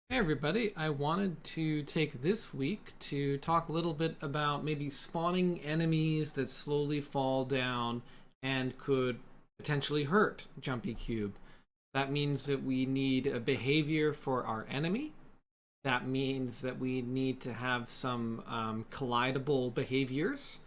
Hey everybody, I wanted to take this week to talk a little bit about maybe spawning enemies that slowly fall down and could potentially hurt Jumpy Cube. That means that we need a behavior for our enemy. That means that we need to have some collidable behaviors.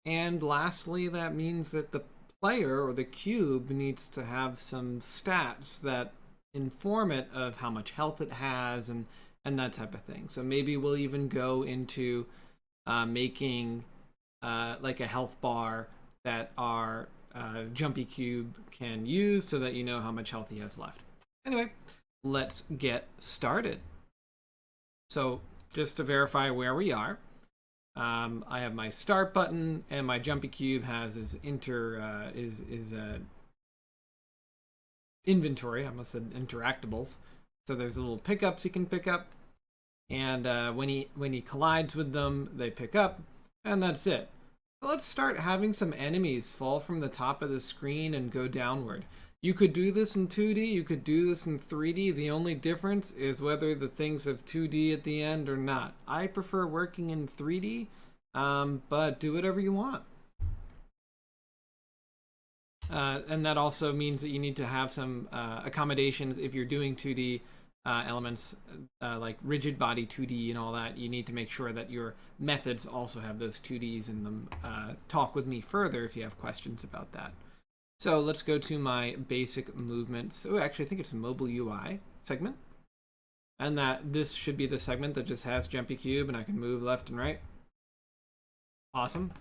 And lastly, that means that the player or the cube needs to have some stats that inform it of how much health it has and that type of thing. So maybe we'll even go into making like a health bar that our Jumpy Cube can use so that you know how much health he has left. Anyway, let's get started. So just to verify where we are, I have my start button, and my Jumpy Cube has his inventory. I almost said interactables. So there's little pickups he can pick up, and when he collides with them, they pick up, and that's it. So let's start having some enemies fall from the top of the screen and go downward. You could do this in 2D, you could do this in 3D. The only difference is whether the things have 2D at the end or not. I prefer working in 3D, but do whatever you want. And that also means that you need to have some accommodations if you're doing 2D elements like rigid body 2D and all that. You need to make sure that your methods also have those 2Ds in them. Talk with me further if you have questions about that. So let's go to my basic movements. Oh, actually, I think it's a mobile UI segment. And that this should be the segment that just has Jumpy Cube and I can move left and right. Awesome.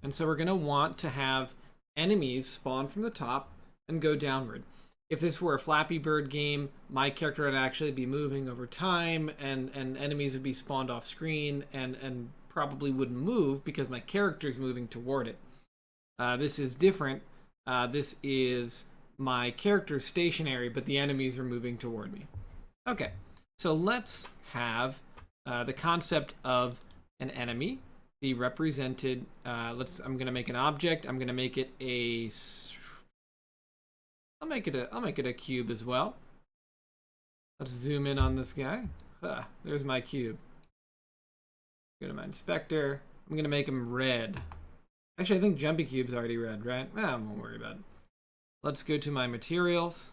And so we're going to want to have enemies spawn from the top and go downward. If this were a Flappy Bird game, my character would actually be moving over time and enemies would be spawned off screen and probably wouldn't move because my character's moving toward it. This is different. This is my character stationary, but the enemies are moving toward me. Okay, so let's have the concept of an enemy be represented. I'm going to make an object. I'm going to make it a. I'll make it a cube as well. Let's zoom in on this guy. There's my cube. Go to my inspector. I'm going to make him red. Actually, I think Jumpy Cube's already red, right? I won't worry about it. Let's go to my materials.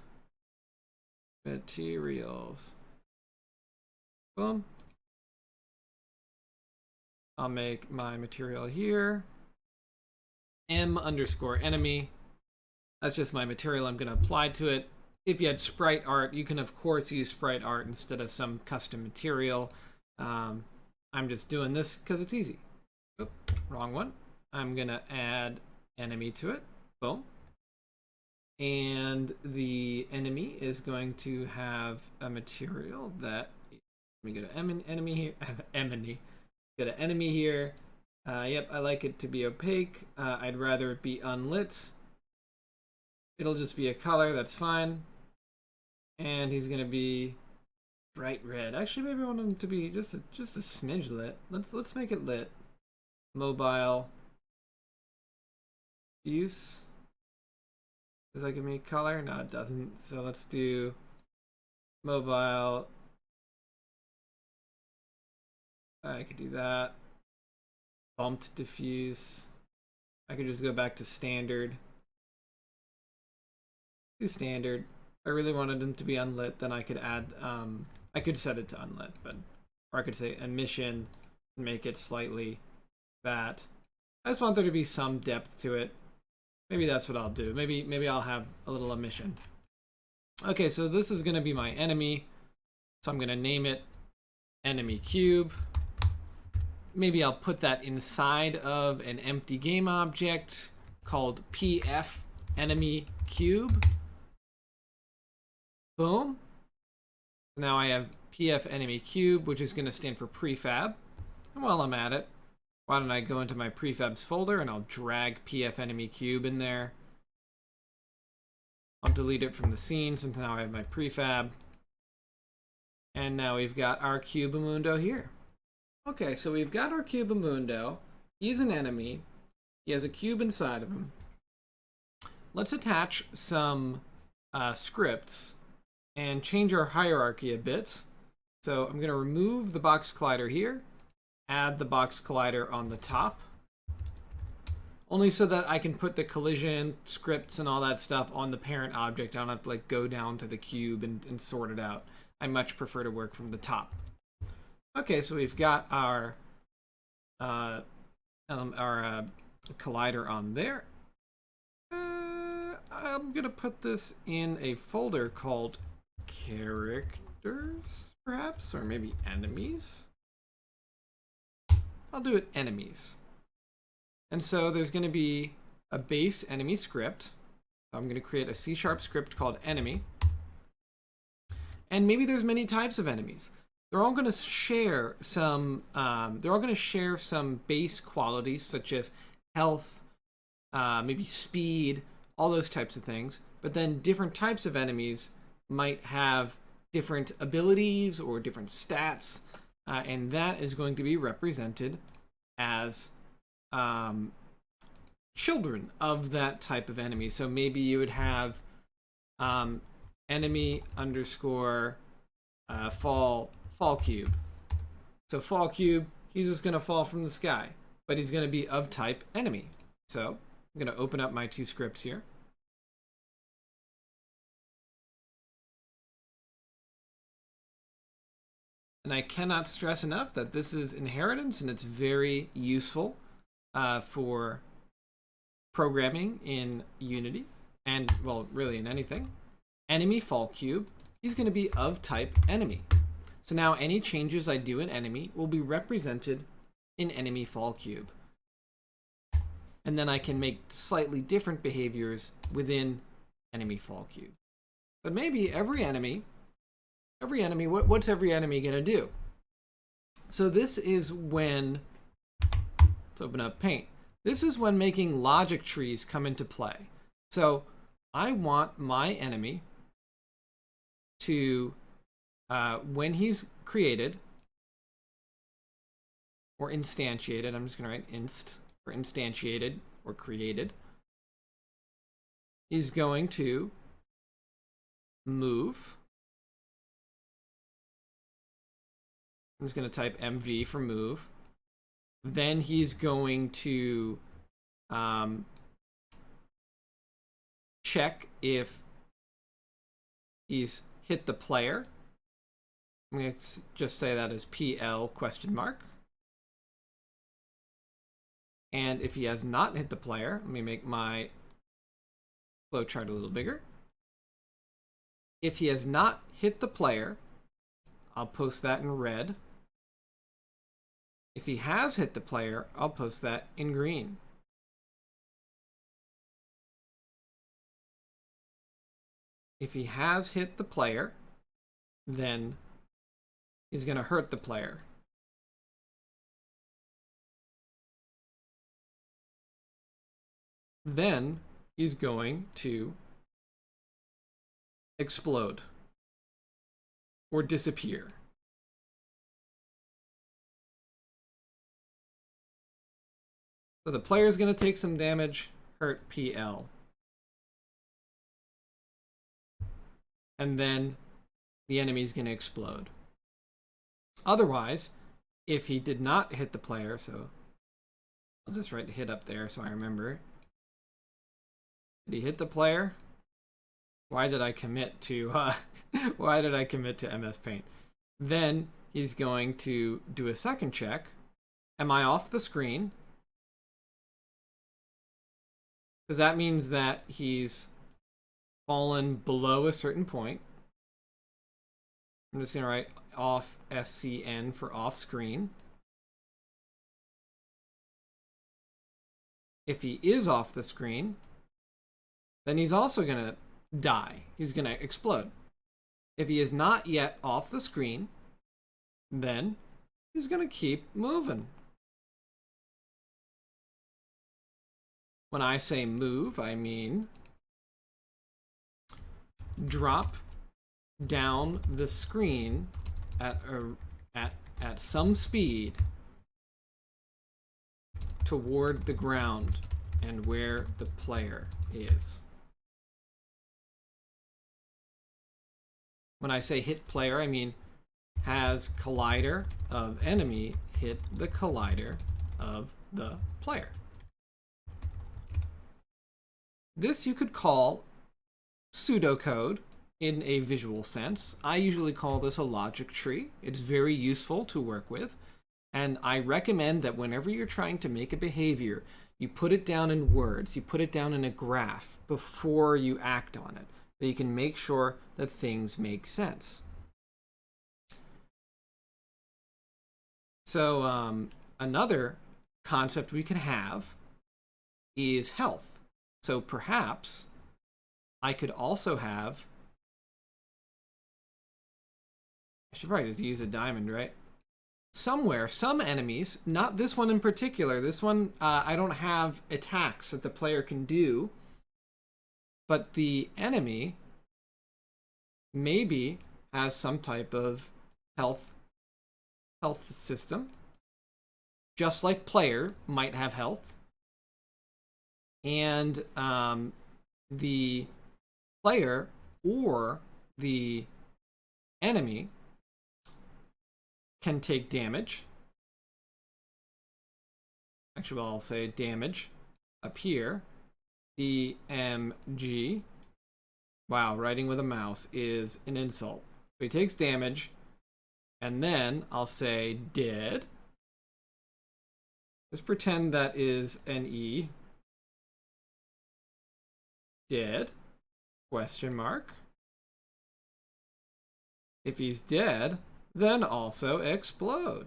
Materials. Boom. I'll make my material here. M_enemy. That's just my material I'm going to apply to it. If you had sprite art, you can of course use sprite art instead of some custom material. I'm just doing this because it's easy. Oop, wrong one. I'm going to add enemy to it. Boom. And the enemy is going to have a material that. Let me go to enemy here. Enemy. Got an enemy here. Yep, I like it to be opaque. I'd rather it be unlit. It'll just be a color, that's fine. And he's gonna be bright red. Actually, maybe I want him to be just a smidge lit. Let's make it lit. Mobile. Use. Does that give me color? No, it doesn't. So let's do mobile. I could do that. Bumped diffuse. I could just go back to standard. Do standard. If I really wanted them to be unlit, then I could add, I could set it to unlit, or I could say emission and make it slightly that. I just want there to be some depth to it. Maybe that's what I'll do. Maybe I'll have a little emission. Okay, so this is going to be my enemy. So I'm going to name it enemy cube. Maybe I'll put that inside of an empty game object called PF enemy cube. Boom. Now I have PF enemy cube, which is going to stand for prefab. And while I'm at it, why don't I go into my prefabs folder and I'll drag PF enemy cube in there. I'll delete it from the scene since now I have my prefab. And now we've got our Cubamundo here. Okay, so we've got our Cubamundo. He's an enemy. He has a cube inside of him. Let's attach some scripts and change our hierarchy a bit. So I'm going to remove the box collider here, add the box collider on the top, only so that I can put the collision scripts and all that stuff on the parent object. I don't have to like go down to the cube and sort it out. I much prefer to work from the top. Okay, so we've got our collider on there. I'm gonna put this in a folder called characters, perhaps, or maybe enemies. I'll do it enemies. And so there's gonna be a base enemy script. I'm gonna create a C# script called enemy. And maybe there's many types of enemies. They're all gonna share some base qualities such as health, maybe speed, all those types of things. But then different types of enemies might have different abilities or different stats, and that is going to be represented as children of that type of enemy. So maybe you would have enemy underscore fall cube. So fall cube, he's just gonna fall from the sky, but he's gonna be of type enemy. So I'm gonna open up my two scripts here. And I cannot stress enough that this is inheritance, and it's very useful for programming in Unity, and, well, really in anything. Enemy fall cube, he's going to be of type enemy. So now any changes I do in enemy will be represented in enemy fall cube. And then I can make slightly different behaviors within enemy fall cube. But maybe every enemy, what's every enemy going to do? So this is when, let's open up Paint. This is when making logic trees come into play. So I want my enemy to, when he's created or instantiated, I'm just going to write inst or instantiated or created, he's going to move. I'm just going to type MV for move. Then he's going to check if he's hit the player. I'm going to just say that as PL question mark. And if he has not hit the player, let me make my flowchart a little bigger. If he has not hit the player, I'll post that in red. If he has hit the player, I'll post that in green. If he has hit the player, then he's going to hurt the player. Then he's going to explode or disappear. So the player is going to take some damage, hurt PL. And then the enemy is going to explode. Otherwise, if he did not hit the player, so I'll just write hit up there so I remember. Did he hit the player? Why did I commit to why did I commit to MS Paint? Then he's going to do a second check. Am I off the screen? Because that means that he's fallen below a certain point. I'm just going to write off SCN for off screen. If he is off the screen, then he's also going to die. He's going to explode. If he is not yet off the screen, then he's going to keep moving. When I say move, I mean drop down the screen at some speed toward the ground and where the player is. When I say hit player, I mean has collider of enemy hit the collider of the player. This you could call pseudocode in a visual sense. I usually call this a logic tree. It's very useful to work with. And I recommend that whenever you're trying to make a behavior, you put it down in words, you put it down in a graph before you act on it, so you can make sure that things make sense. So another concept we can have is health. So perhaps I could also have, I should probably just use a diamond, right? Somewhere, some enemies, not this one in particular, this one I don't have attacks that the player can do, but the enemy maybe has some type of health system, just like player might have health. And the player or the enemy can take damage. Actually, well, I'll say damage up here. DMG. Wow, writing with a mouse is an insult. So he takes damage, and then I'll say dead. Let's pretend that is an E. Dead? Question mark. If he's dead, then also explode.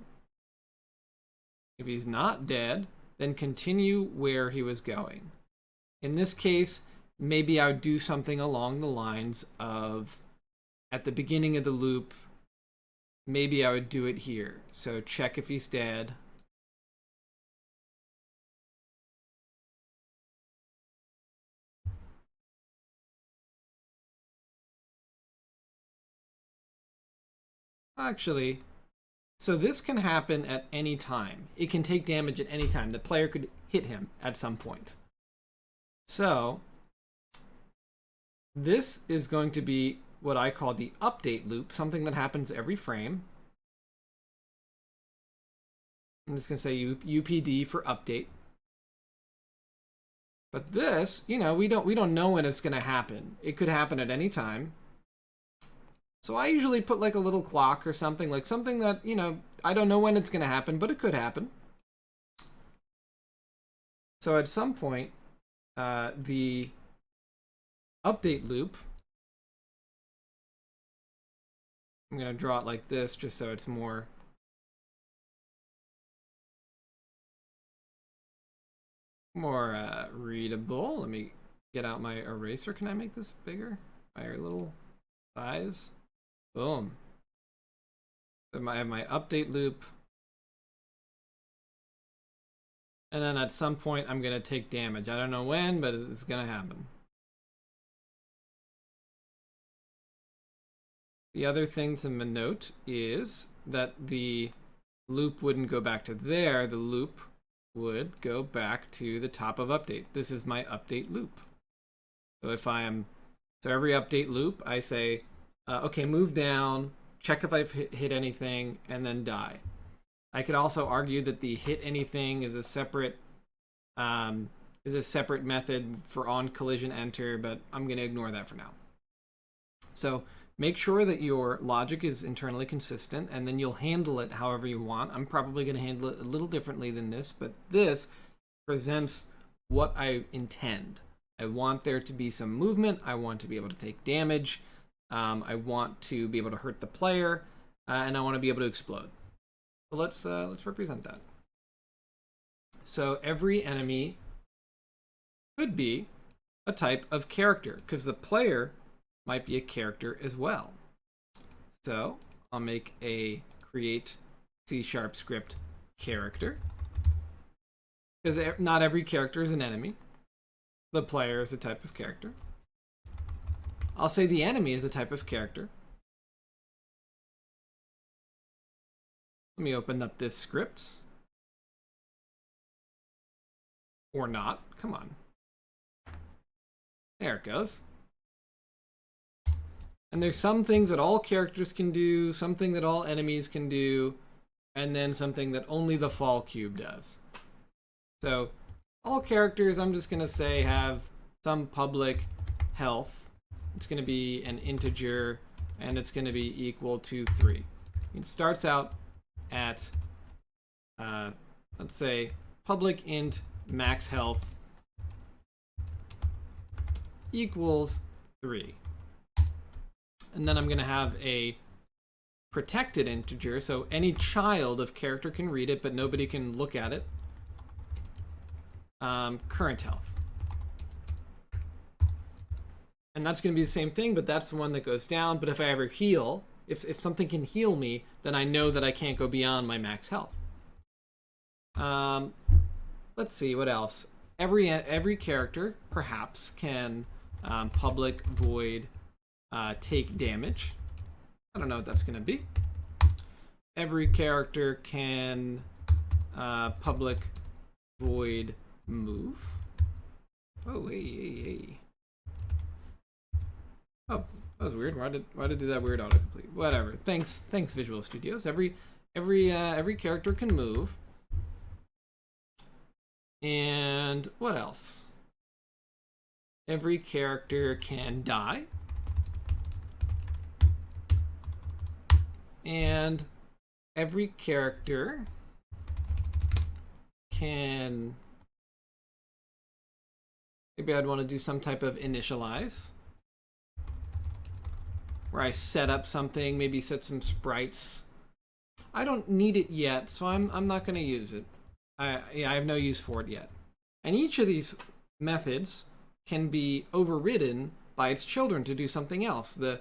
If he's not dead, then continue where he was going. In this case, maybe I would do something along the lines of, at the beginning of the loop, maybe I would do it here. So check if he's dead. Actually, so this can happen at any time. It can take damage at any time. The player could hit him at some point. So this is going to be what I call the update loop, something that happens every frame. I'm just going to say UPD for update. But this, you know, we don't know when it's going to happen. It could happen at any time. So I usually put like a little clock or something, like something that, you know, I don't know when it's going to happen, but it could happen. So at some point, the update loop, I'm going to draw it like this just so it's more readable. Let me get out my eraser. Can I make this bigger? My little size. Boom. So I have my update loop. And then at some point, I'm going to take damage. I don't know when, but it's going to happen. The other thing to note is that the loop wouldn't go back to there. The loop would go back to the top of update. This is my update loop. So if so every update loop, I say, okay, move down, check if I've hit anything, and then die. I could also argue that the hit anything is a separate method for on collision enter, but I'm going to ignore that for now. So make sure that your logic is internally consistent, and then you'll handle it however you want. I'm probably going to handle it a little differently than this, but this presents what I intend. I want there to be some movement. I want to be able to take damage. I want to be able to hurt the player, and I want to be able to explode. So let's represent that. So every enemy could be a type of character, because the player might be a character as well. So I'll make a create C# script character, because not every character is an enemy. The player is a type of character. I'll say the enemy is a type of character. Let me open up this script. Or not. Come on. There it goes. And there's some things that all characters can do, something that all enemies can do, and then something that only the fall cube does. So all characters, I'm just going to say, have some public health. It's going to be an integer, and it's going to be equal to 3. It starts out at, let's say, public int max health equals 3. And then I'm going to have a protected integer, so any child of character can read it, but nobody can look at it. Current health. And that's going to be the same thing, but that's the one that goes down. But if I ever heal, if something can heal me, then I know that I can't go beyond my max health. Let's see, what else? Every character, perhaps, can public void take damage. I don't know what that's going to be. Every character can public void move. Oh, hey. Oh, that was weird. Why did it do that weird autocomplete? Whatever. Thanks, Visual Studios. Every character can move. And what else? Every character can die. And every character can... Maybe I'd want to do some type of initialize, where I set up something, maybe set some sprites. I don't need it yet, so I'm not going to use it. I have no use for it yet. And each of these methods can be overridden by its children to do something else. The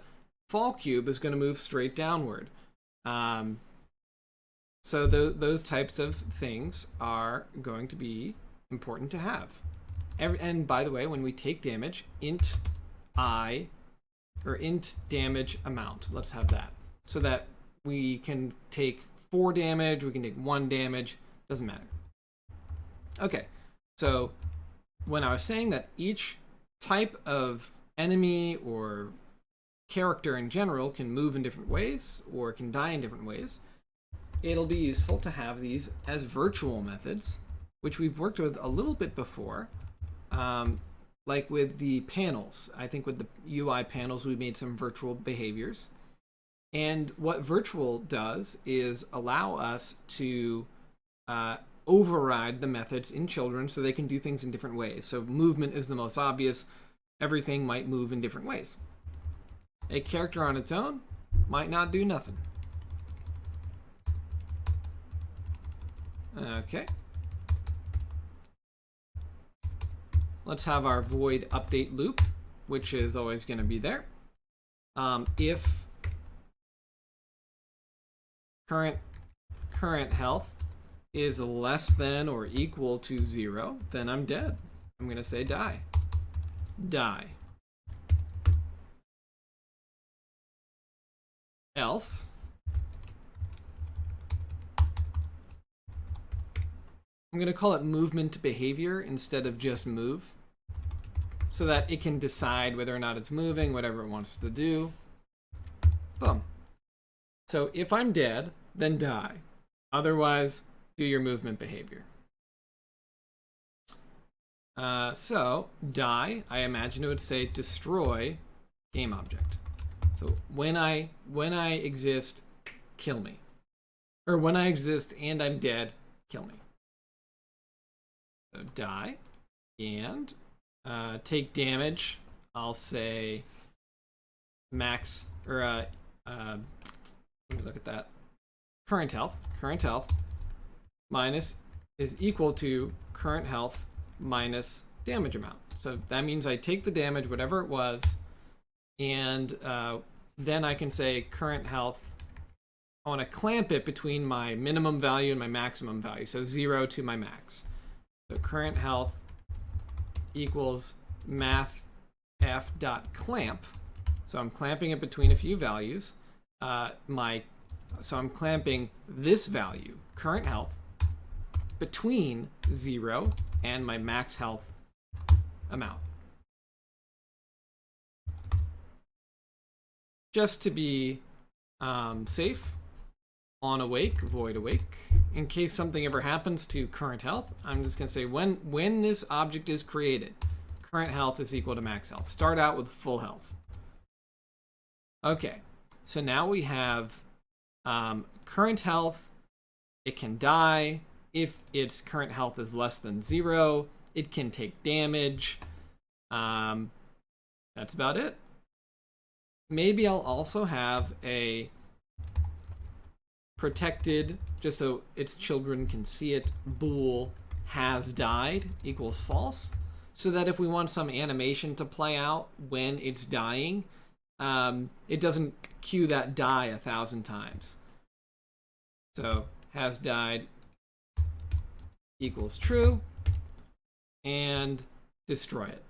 fall cube is going to move straight downward. So those types of things are going to be important to have. And by the way, when we take damage, int damage amount. Let's have that. So that we can take 4 damage, we can take 1 damage, doesn't matter. Okay, so when I was saying that each type of enemy or character in general can move in different ways or can die in different ways, it'll be useful to have these as virtual methods, which we've worked with a little bit before. Like with the panels. I think with the UI panels, we made some virtual behaviors. And what virtual does is allow us to override the methods in children so they can do things in different ways. So movement is the most obvious. Everything might move in different ways. A character on its own might not do nothing. Okay. Let's have our void update loop, which is always going to be there. If current health is less than or equal to 0, then I'm dead. I'm going to say die. Die. Else, I'm going to call it movement behavior instead of just move, so that it can decide whether or not it's moving, whatever it wants to do. Boom. So if I'm dead, then die. Otherwise, do your movement behavior. So die, I imagine it would say destroy game object. So when I exist, kill me. Or when I exist and I'm dead, kill me. So die and take damage. I'll say max, or let me look at that. Current health minus is equal to current health minus damage amount. So that means I take the damage, whatever it was, and then I can say current health. I want to clamp it between my minimum value and my maximum value, so 0 to my max. So current health equals math f dot clamp. So I'm clamping it between a few values. So I'm clamping this value, current health, between 0 and my max health amount. just to be safe, on awake, void awake. In case something ever happens to current health, I'm just gonna say when this object is created, current health is equal to max health. Start out with full health. Okay, so now we have current health. It can die. If its current health is less than 0, it can take damage. That's about it. Maybe I'll also have a protected, just so its children can see it, bool has died equals false, so that if we want some animation to play out when it's dying, it doesn't cue that die 1,000 times. So has died equals true, and destroy it.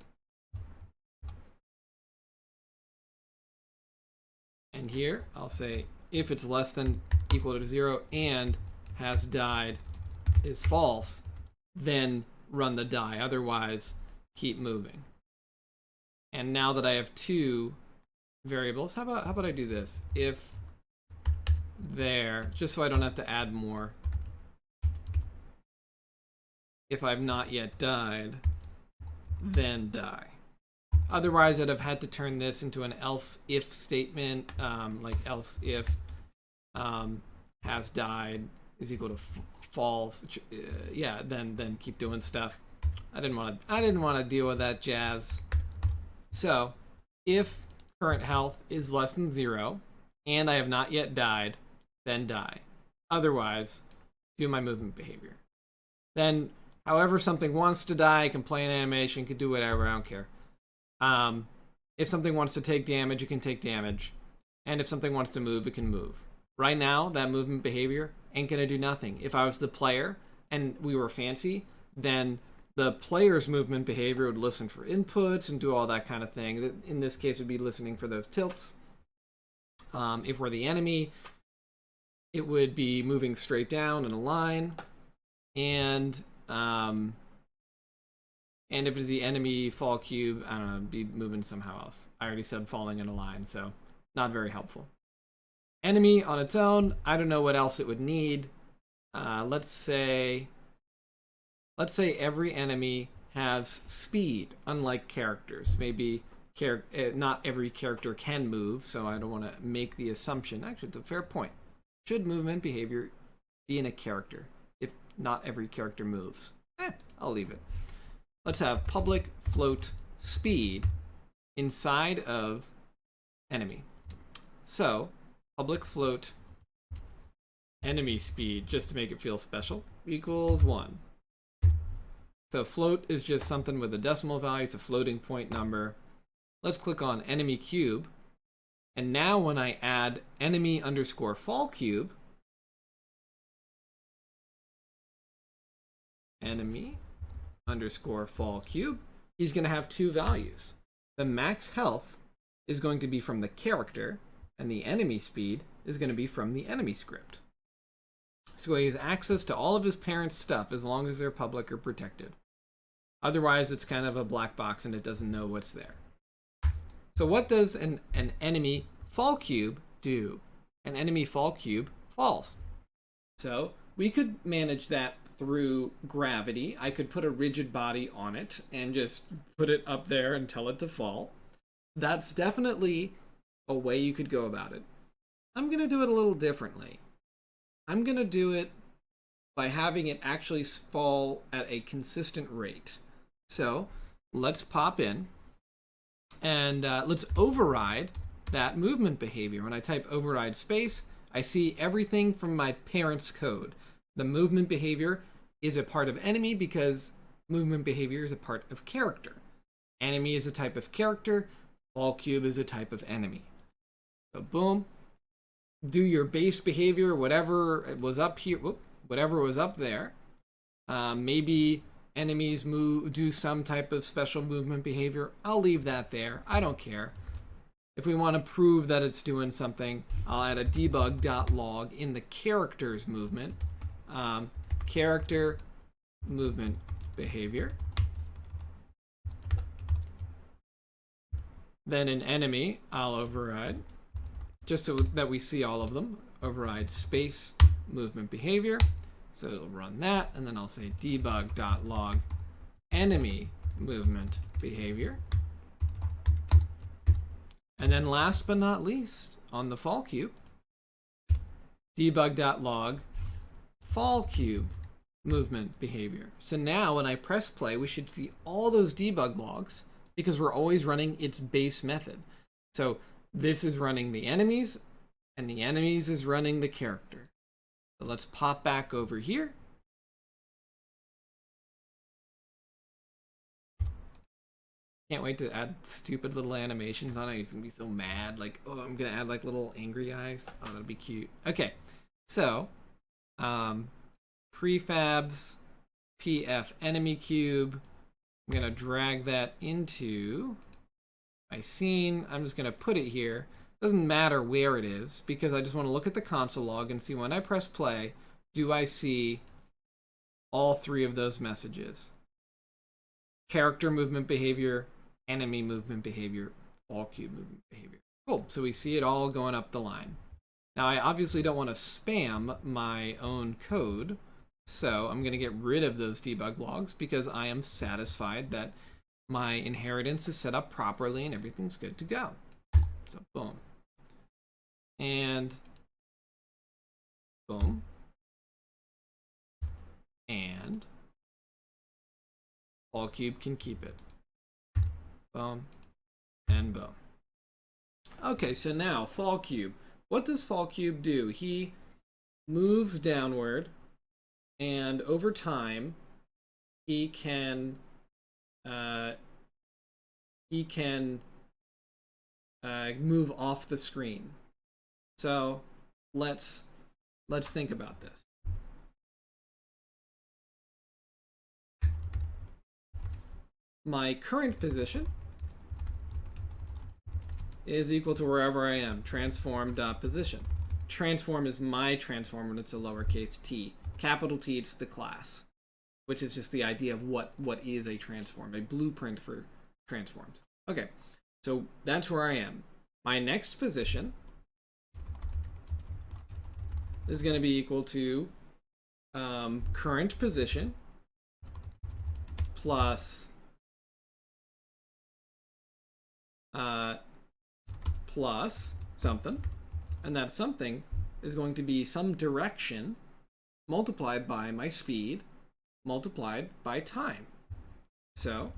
And here I'll say if it's less than equal to 0 and has died is false, then run the die. Otherwise, keep moving. And now that I have 2 variables, how about I do this? If there, just so I don't have to add more. If I've not yet died, then die. Otherwise, I'd have had to turn this into an else if statement, like else if has died is equal to false. Yeah, then keep doing stuff. I didn't want to deal with that jazz. So, if current health is less than 0 and I have not yet died, then die. Otherwise, do my movement behavior. Then, however something wants to die, it can play an animation, can do whatever, I don't care. If something wants to take damage, it can take damage. And if something wants to move, it can move. Right now, that movement behavior ain't gonna do nothing. If I was the player and we were fancy, then the player's movement behavior would listen for inputs and do all that kind of thing. In this case, it would be listening for those tilts. If we're the enemy, it would be moving straight down in a line. And if it's the enemy fall cube, I don't know, be moving somehow else. I already said falling in a line, so not very helpful. Enemy on its own, I don't know what else it would need. Let's say every enemy has speed, unlike characters. Maybe not every character can move, so I don't want to make the assumption. Actually, it's a fair point. Should movement behavior be in a character if not every character moves? I'll leave it. Let's have public float speed inside of enemy. So public float enemy speed, just to make it feel special, equals 1. So float is just something with a decimal value. It's a floating point number. Let's click on enemy cube. And now when I add enemy underscore fall cube, enemy underscore fall cube, he's going to have 2 values. The max health is going to be from the character, and the enemy speed is going to be from the enemy script. So he has access to all of his parents' stuff as long as they're public or protected. Otherwise, it's kind of a black box and it doesn't know what's there. So what does an enemy fall cube do? An enemy fall cube falls. So we could manage that through gravity. I could put a rigid body on it and just put it up there and tell it to fall. That's definitely a way you could go about it. I'm going to do it a little differently. I'm going to do it by having it actually fall at a consistent rate. So let's pop in and let's override that movement behavior. When I type override space, I see everything from my parent's code. The movement behavior is a part of enemy because movement behavior is a part of character. Enemy is a type of character. Fall cube is a type of enemy. So boom. Do your base behavior, whatever was up here, whatever was up there. Maybe enemies do some type of special movement behavior. I'll leave that there. I don't care. If we want to prove that it's doing something, I'll add a debug.log in the character's movement. Character movement behavior. Then in enemy, I'll override just so that we see all of them, override space movement behavior. So it'll run that, and then I'll say debug.log enemy movement behavior. And then last but not least, on the fall cube, debug.log fall cube movement behavior. So now when I press play, we should see all those debug logs because we're always running its base method. So this is running the enemies, and the enemies is running the character. So let's pop back over here. Can't wait to add stupid little animations on it. He's gonna be so mad. Like, oh, I'm gonna add like little angry eyes. Oh, that'll be cute. Okay, so prefabs pf enemy cube. I'm gonna drag that into my scene. I'm just gonna put it here. Doesn't matter where it is because I just want to look at the console log and see when I press play, do I see all three of those messages? Character movement behavior, enemy movement behavior, fall cube movement behavior. Cool, so we see it all going up the line. Now I obviously don't want to spam my own code, so I'm going to get rid of those debug logs because I am satisfied that my inheritance is set up properly and everything's good to go. So boom. And boom. And fall cube can keep it. Boom. And boom. Okay, so now fall cube. What does fall cube do? He moves downward, and over time, he can move off the screen. So let's think about this. My current position is equal to wherever I am, transform.position. Transform is my transform when it's a lowercase t. Capital T, it's the class, which is just the idea of what is a transform, a blueprint for transforms. Okay, so that's where I am. My next position is going to be equal to current position plus something, and that something is going to be some direction multiplied by my speed multiplied by time. So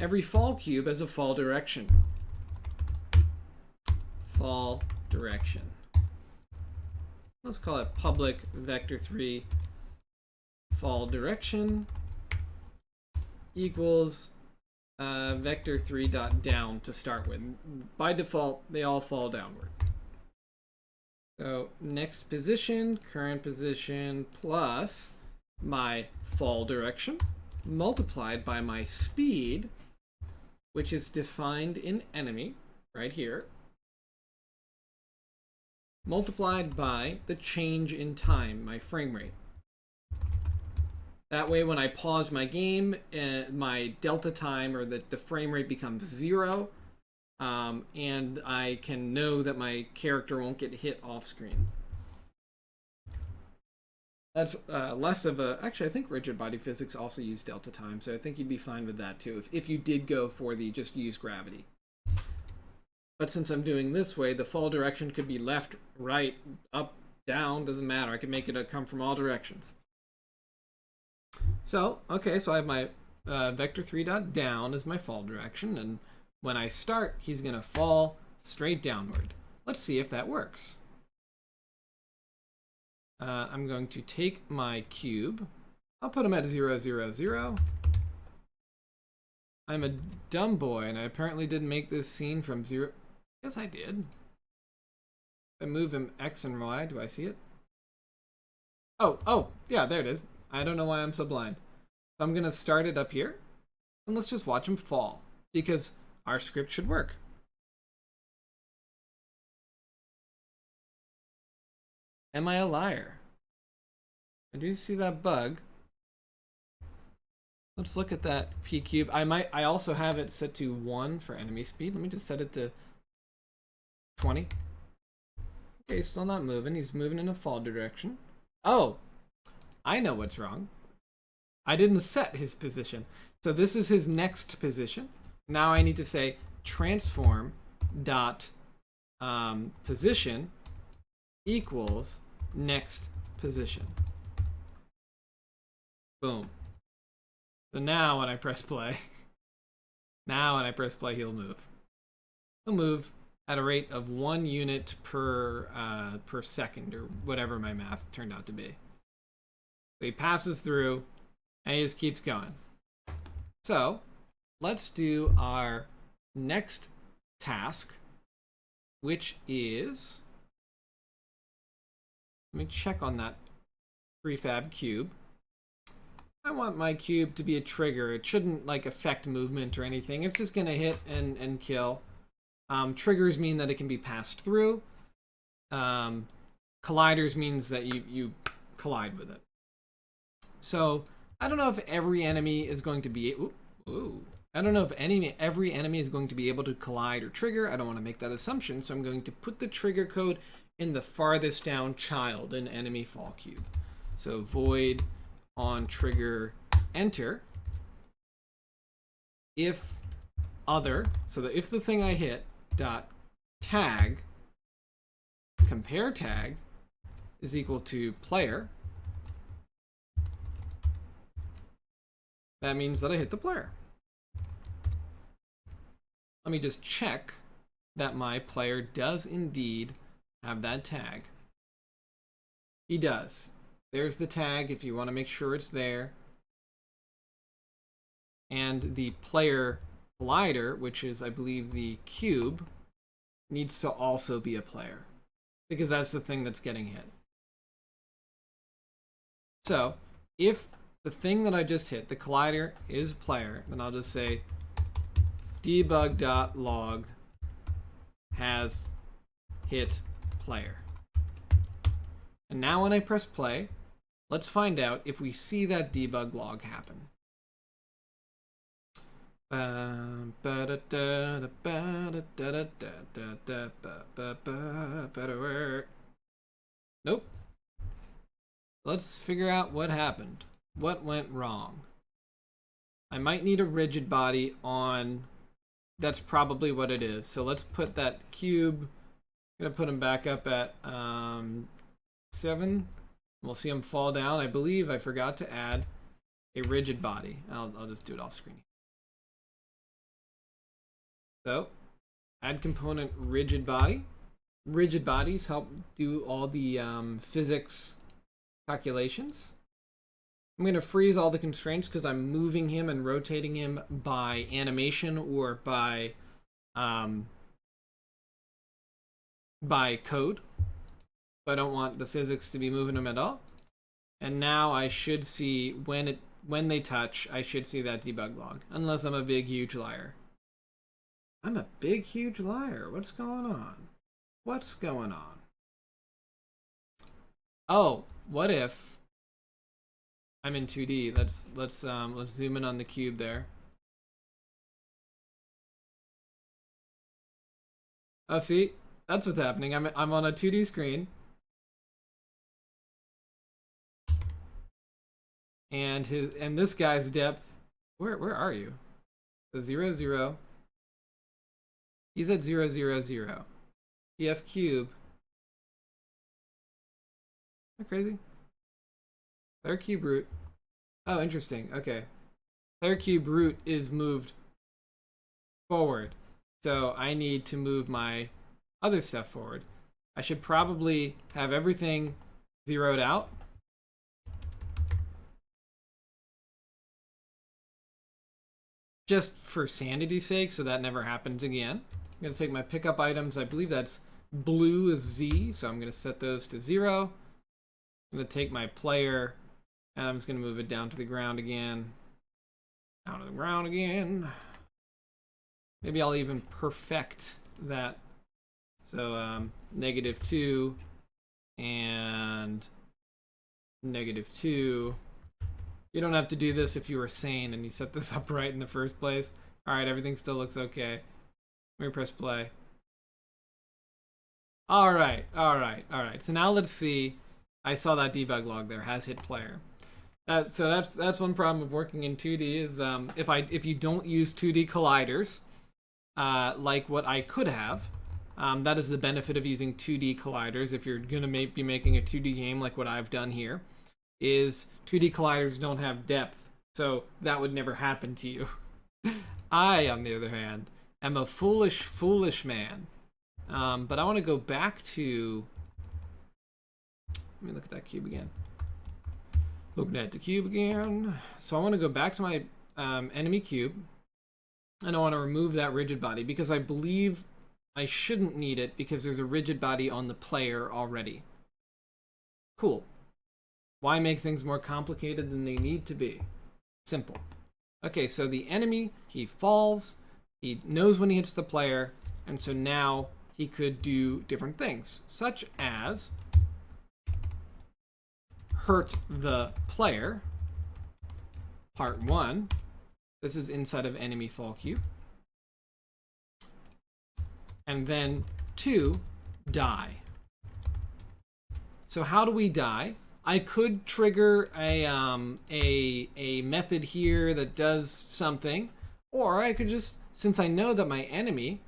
every fall cube has a fall direction. Fall direction. Let's call it public vector3 fall direction equals vector3.down to start with. By default, they all fall downward. So next position, current position, plus my fall direction multiplied by my speed, which is defined in enemy right here, multiplied by the change in time, my frame rate. That way, when I pause my game, my delta time or the frame rate becomes 0, and I can know that my character won't get hit off screen. That's less of a... Actually, I think rigid body physics also use delta time, so I think you'd be fine with that too, if you did go for the just use gravity. But since I'm doing this way, the fall direction could be left, right, up, down, doesn't matter. I can make it come from all directions. So, okay, so I have my vector3.down as my fall direction, and when I start, he's going to fall straight downward. Let's see if that works. I'm going to take my cube. I'll put him at 0, 0, 0. I'm a dumb boy, and I apparently didn't make this scene from 0. Yes, I did. If I move him X and Y, do I see it? Oh, yeah, there it is. I don't know why I'm so blind. So I'm going to start it up here, and let's just watch him fall, because our script should work. Am I a liar? I do see that bug. Let's look at that P cube. I also have it set to 1 for enemy speed. Let me just set it to 20. Okay, he's still not moving. He's moving in a fall direction. Oh, I know what's wrong. I didn't set his position. So this is his next position. Now I need to say transform dot position equals next position. Boom. So now when I press play, he'll move. He'll move at a rate of 1 unit per second, or whatever my math turned out to be. So he passes through, and he just keeps going. So let's do our next task, which is, let me check on that prefab cube. I want my cube to be a trigger. It shouldn't like affect movement or anything. It's just gonna hit and kill. Triggers mean that it can be passed through. Colliders means that you collide with it. So I don't know if every enemy is going to be. I don't know if every enemy is going to be able to collide or trigger. I don't want to make that assumption, so I'm going to put the trigger code in the farthest down child in enemy fall cube. So void on trigger enter. If other, so that if the thing I hit dot tag compare tag is equal to player, that means that I hit the player. Let me just check that my player does indeed have that tag. He does. There's the tag if you want to make sure it's there. And the player collider, which is, I believe, the cube, needs to also be a player, because that's the thing that's getting hit. So if the thing that I just hit, the collider, is player, then I'll just say debug.log has hit player. And now when I press play, let's find out if we see that debug log happen. Nope. Let's figure out what happened. What went wrong? I might need a rigid body on. That's probably what it is. So let's put that cube. I'm gonna put him back up at 7. We'll see him fall down. I believe I forgot to add a rigid body. I'll just do it off screen. So add component rigid body. Rigid bodies help do all the physics calculations. I'm going to freeze all the constraints because I'm moving him and rotating him by animation or by code. So I don't want the physics to be moving them at all. And now I should see when they touch, I should see that debug log, unless I'm a big huge liar. I'm a big huge liar. What's going on? What's going on? Oh, what if I'm in 2D? Let's zoom in on the cube there. Oh, see, that's what's happening. I'm on a 2D screen, and this guy's depth. Where are you? So 0, 0. He's at 0, 0, 0. PF cube. Isn't that crazy? Player cube root. Oh, interesting. Okay. Player cube root is moved forward. So I need to move my other stuff forward. I should probably have everything zeroed out. Just for sanity's sake, so that never happens again. I'm going to take my pickup items. I believe that's blue is Z, so I'm going to set those to 0. I'm going to take my player, and I'm just going to move it down to the ground again. Down to the ground again. Maybe I'll even perfect that. So -2 and -2. You don't have to do this if you were sane and you set this up right in the first place. All right, everything still looks okay. Let me press play. All right, all right, all right. So now let's see. I saw that debug log there, has hit player. So that's one problem of working in 2D is if you don't use 2D colliders, like what I could have, that is the benefit of using 2D colliders. If you're gonna be making a 2D game like what I've done here, is 2D colliders don't have depth, so that would never happen to you. I, on the other hand, am a foolish, foolish man. But I want to go back to. Let me look at that cube again. Looking at the cube again. So I want to go back to my enemy cube, and I want to remove that rigid body because I believe I shouldn't need it because there's a rigid body on the player already. Cool. Why make things more complicated than they need to be? Simple. Okay, so the enemy, he falls, he knows when he hits the player, and so now he could do different things, such as hurt the player, part 1. This is inside of enemy fall cube. And then 2, die. So how do we die? I could trigger a method here that does something, or I could just, since I know that my enemy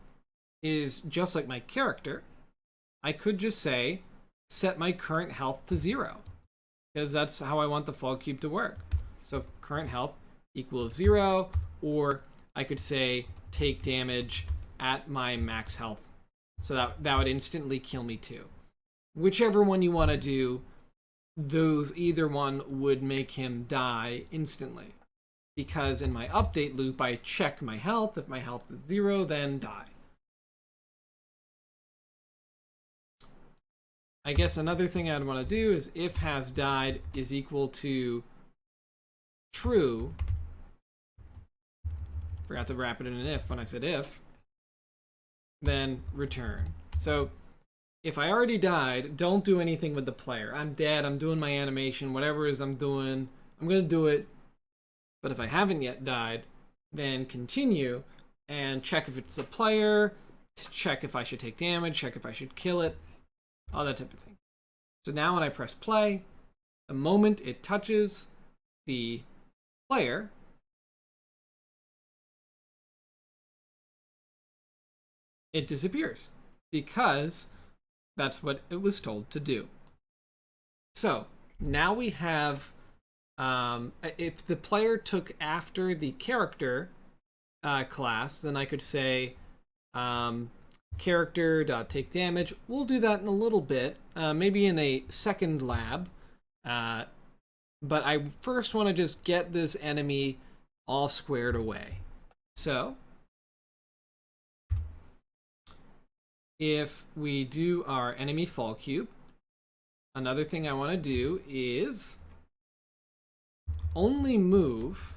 is just like my character, I could just say set my current health to 0, because that's how I want the fall cube to work. So current health equals 0, or I could say take damage at my max health, so that would instantly kill me too. Whichever one you want to do, either one would make him die instantly, because in my update loop I check my health. If my health is 0, then die. I guess another thing I'd want to do is if has died is equal to true. Forgot to wrap it in an if when I said if. Then return. So if I already died, don't do anything with the player. I'm dead, I'm doing my animation, whatever it is I'm doing, I'm going to do it. But if I haven't yet died, then continue and check if it's the player, check if I should take damage, check if I should kill it, all that type of thing. So now when I press play, the moment it touches the player, it disappears because that's what it was told to do. So now we have, if the player took after the character class, then I could say character.take damage. We'll do that in a little bit, maybe in a second lab. But I first want to just get this enemy all squared away. So if we do our enemy fall cube, another thing I want to do is only move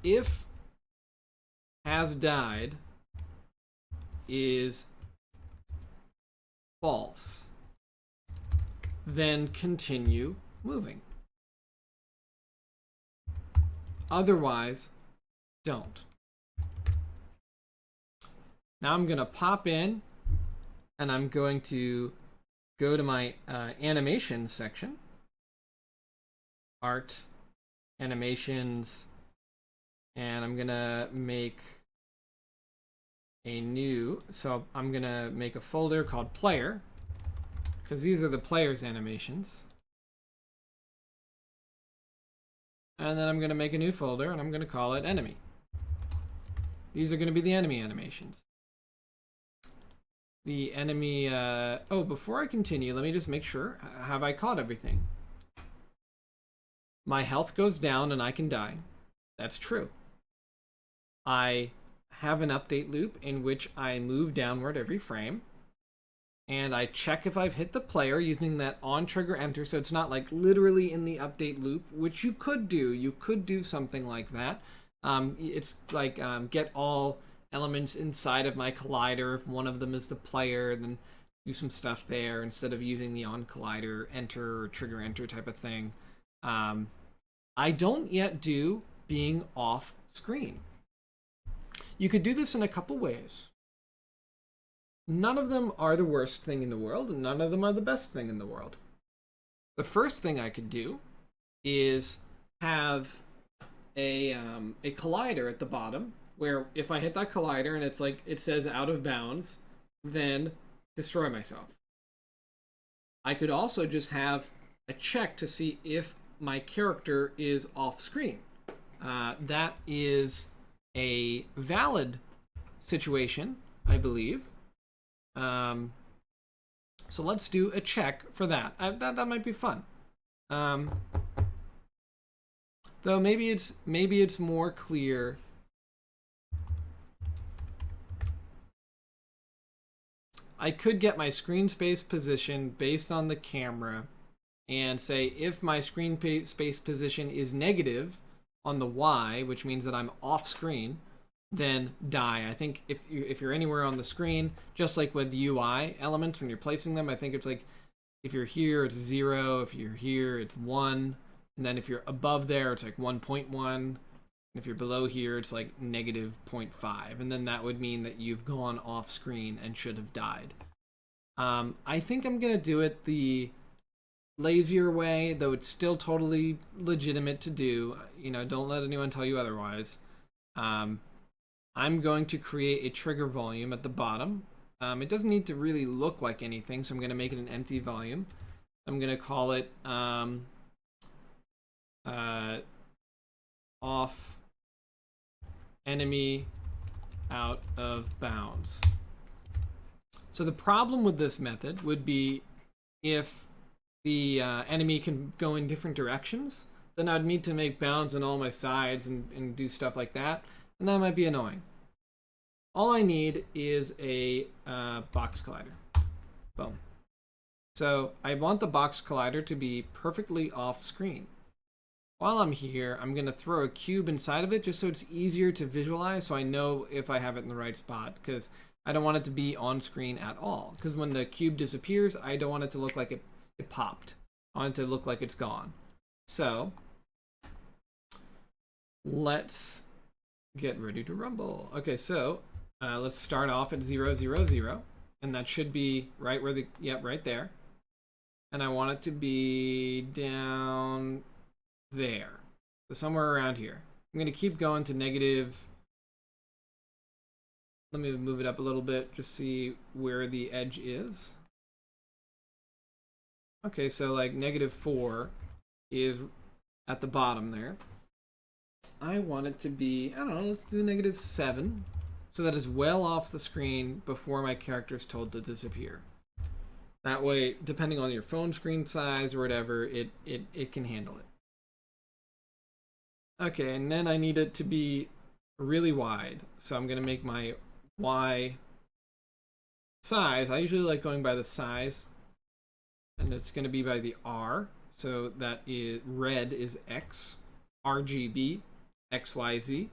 if has died is false. Then continue moving. Otherwise, don't. Now I'm going to pop in and I'm going to go to my animation section. Art, animations, and I'm going to make a new, so I'm going to make a folder called player, because these are the player's animations. And then I'm going to make a new folder and I'm going to call it enemy. These are going to be the enemy animations. The enemy, oh, before I continue, let me just make sure, have I caught everything? My health goes down and I can die. That's true. I have an update loop in which I move downward every frame. And I check if I've hit the player using that on trigger enter, so it's not like literally in the update loop, which you could do. You could do something like that. It's like get all elements inside of my collider. If one of them is the player, then do some stuff there instead of using the on collider enter or trigger enter type of thing. I don't yet do being off screen. You could do this in a couple ways. None of them are the worst thing in the world, and none of them are the best thing in the world. The first thing I could do is have a collider at the bottom, where if I hit that collider and it's like it says out of bounds, then destroy myself. I could also just have a check to see if my character is off screen. That is a valid situation, I believe. So let's do a check for that. That might be fun. Though maybe it's more clear. I could get my screen space position based on the camera and say if my screen space position is negative on the Y, which means that I'm off screen, then die. I think if you're anywhere on the screen, just like with UI elements when you're placing them, I think it's like if you're here it's 0, if you're here it's 1, and then if you're above there it's like 1.1. If you're below here, it's like negative 0.5, and then that would mean that you've gone off screen and should have died. I think I'm gonna do it the lazier way, though it's still totally legitimate to do. You know, don't let anyone tell you otherwise. I'm going to create a trigger volume at the bottom. It doesn't need to really look like anything, so I'm gonna make it an empty volume. I'm gonna call it off enemy out of bounds. So the problem with this method would be if the enemy can go in different directions, then I'd need to make bounds on all my sides and do stuff like that, and that might be annoying. All I need is a box collider. Boom. So I want the box collider to be perfectly off screen. While I'm here, I'm going to throw a cube inside of it just so it's easier to visualize, so I know if I have it in the right spot, because I don't want it to be on screen at all. Because when the cube disappears, I don't want it to look like it popped. I want it to look like it's gone. So let's get ready to rumble. Okay, so let's start off at 0, 0, 0, and that should be right where the, yep, right there. And I want it to be down there, so somewhere around here. I'm going to keep going to negative. Let me move it up a little bit, just see where the edge is. Okay, so like -4 is at the bottom there. I want it to be, I don't know, let's do -7, so that is well off the screen before my character is told to disappear. That way, depending on your phone screen size or whatever, it can handle it. Okay, and then I need it to be really wide. So I'm going to make my Y size. I usually like going by the size. And it's going to be by the R. So that is red is X, RGB, XYZ.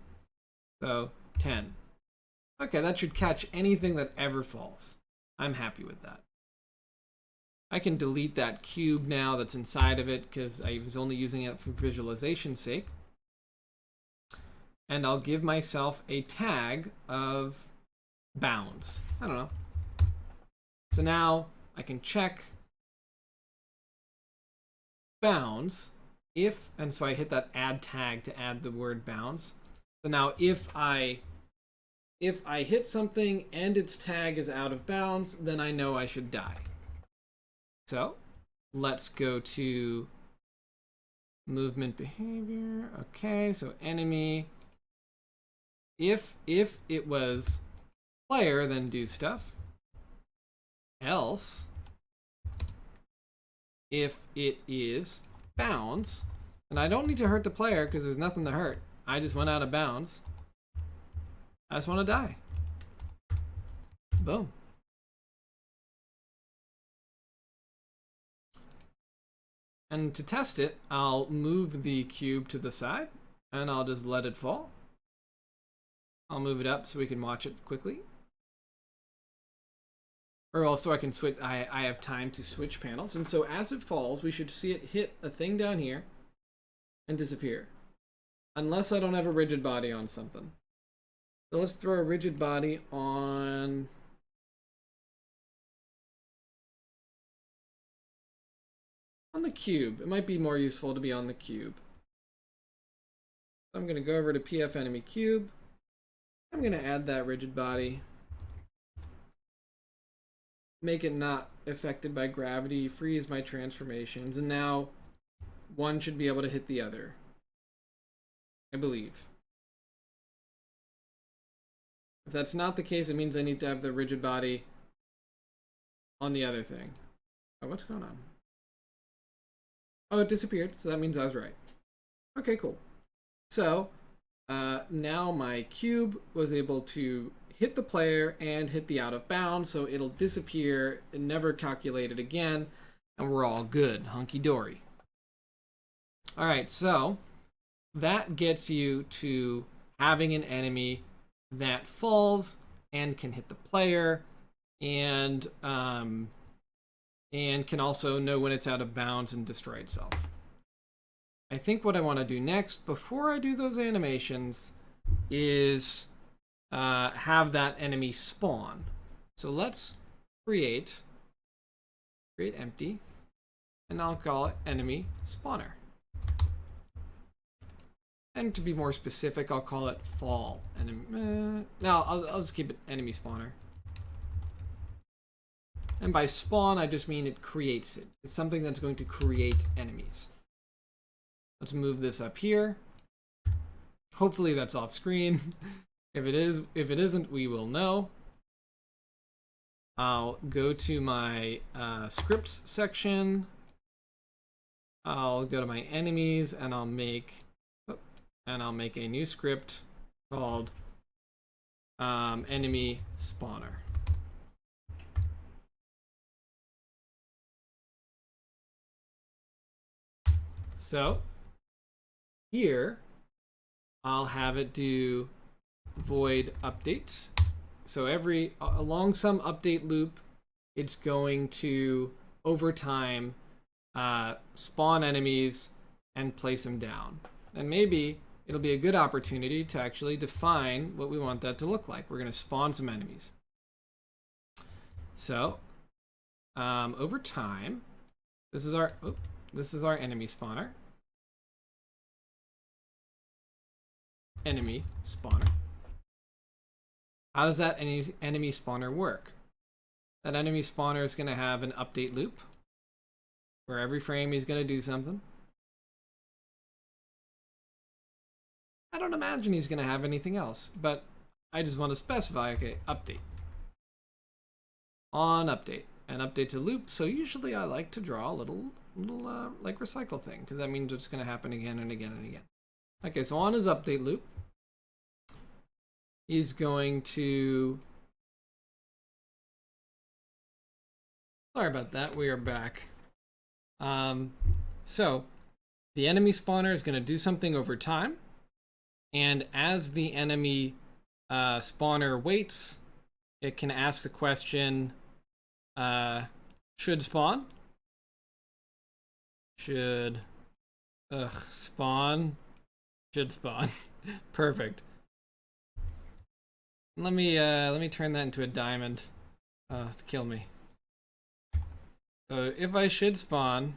So 10. Okay, that should catch anything that ever falls. I'm happy with that. I can delete that cube now that's inside of it because I was only using it for visualization's sake. And I'll give myself a tag of bounds. I don't know. So now I can check bounds if, and so I hit that add tag to add the word bounds. So now if I hit something and its tag is out of bounds, then I know I should die. So let's go to movement behavior. Okay, so enemy. If it was player, then do stuff. Else, if it is bounds, and I don't need to hurt the player because there's nothing to hurt. I just went out of bounds. I just want to die. Boom. And to test it, I'll move the cube to the side and I'll just let it fall. I'll move it up so we can watch it quickly. Or also I can switch, I have time to switch panels. And so as it falls, we should see it hit a thing down here and disappear. Unless I don't have a rigid body on something. So let's throw a rigid body on On the cube. It might be more useful to be on the cube. I'm going to go over to PF enemy cube. I'm going to add that rigid body. Make it not affected by gravity. Freeze my transformations. And now one should be able to hit the other, I believe. If that's not the case, it means I need to have the rigid body on the other thing. Oh, what's going on? Oh, it disappeared, so that means I was right. Okay, cool. So now my cube was able to hit the player and hit the out of bounds, so it'll disappear and never calculate it again, and we're all good, hunky-dory. All right, so that gets you to having an enemy that falls and can hit the player, and can also know when it's out of bounds and destroy itself. I think what I want to do next, before I do those animations, is have that enemy spawn. So let's create empty, and I'll call it enemy spawner. And to be more specific, I'll call it fall enemy. No, I'll just keep it enemy spawner. And by spawn, I just mean it creates it. It's something that's going to create enemies. Let's move this up here. Hopefully that's off screen. If it isn't, we will know. I'll go to my scripts section. I'll go to my enemies and I'll make a new script called enemy spawner. So here I'll have it do void update. So along some update loop, it's going to over time spawn enemies and place them down. And maybe it'll be a good opportunity to actually define what we want that to look like. We're going to spawn some enemies. So over time, this is our enemy spawner. Enemy spawner. How does that enemy spawner work? That enemy spawner is going to have an update loop where every frame he's going to do something. I don't imagine he's going to have anything else, but I just want to specify, okay, update. On update. And update to loop. So usually I like to draw a little like recycle thing, because that means it's going to happen again and again and again. Okay, so on his update loop, he's going to... Sorry about that, we are back. So the enemy spawner is going to do something over time, and as the enemy spawner waits, it can ask the question, should spawn? Spawn? Should spawn. Perfect. Let me turn that into a diamond. To kill me. So if I should spawn,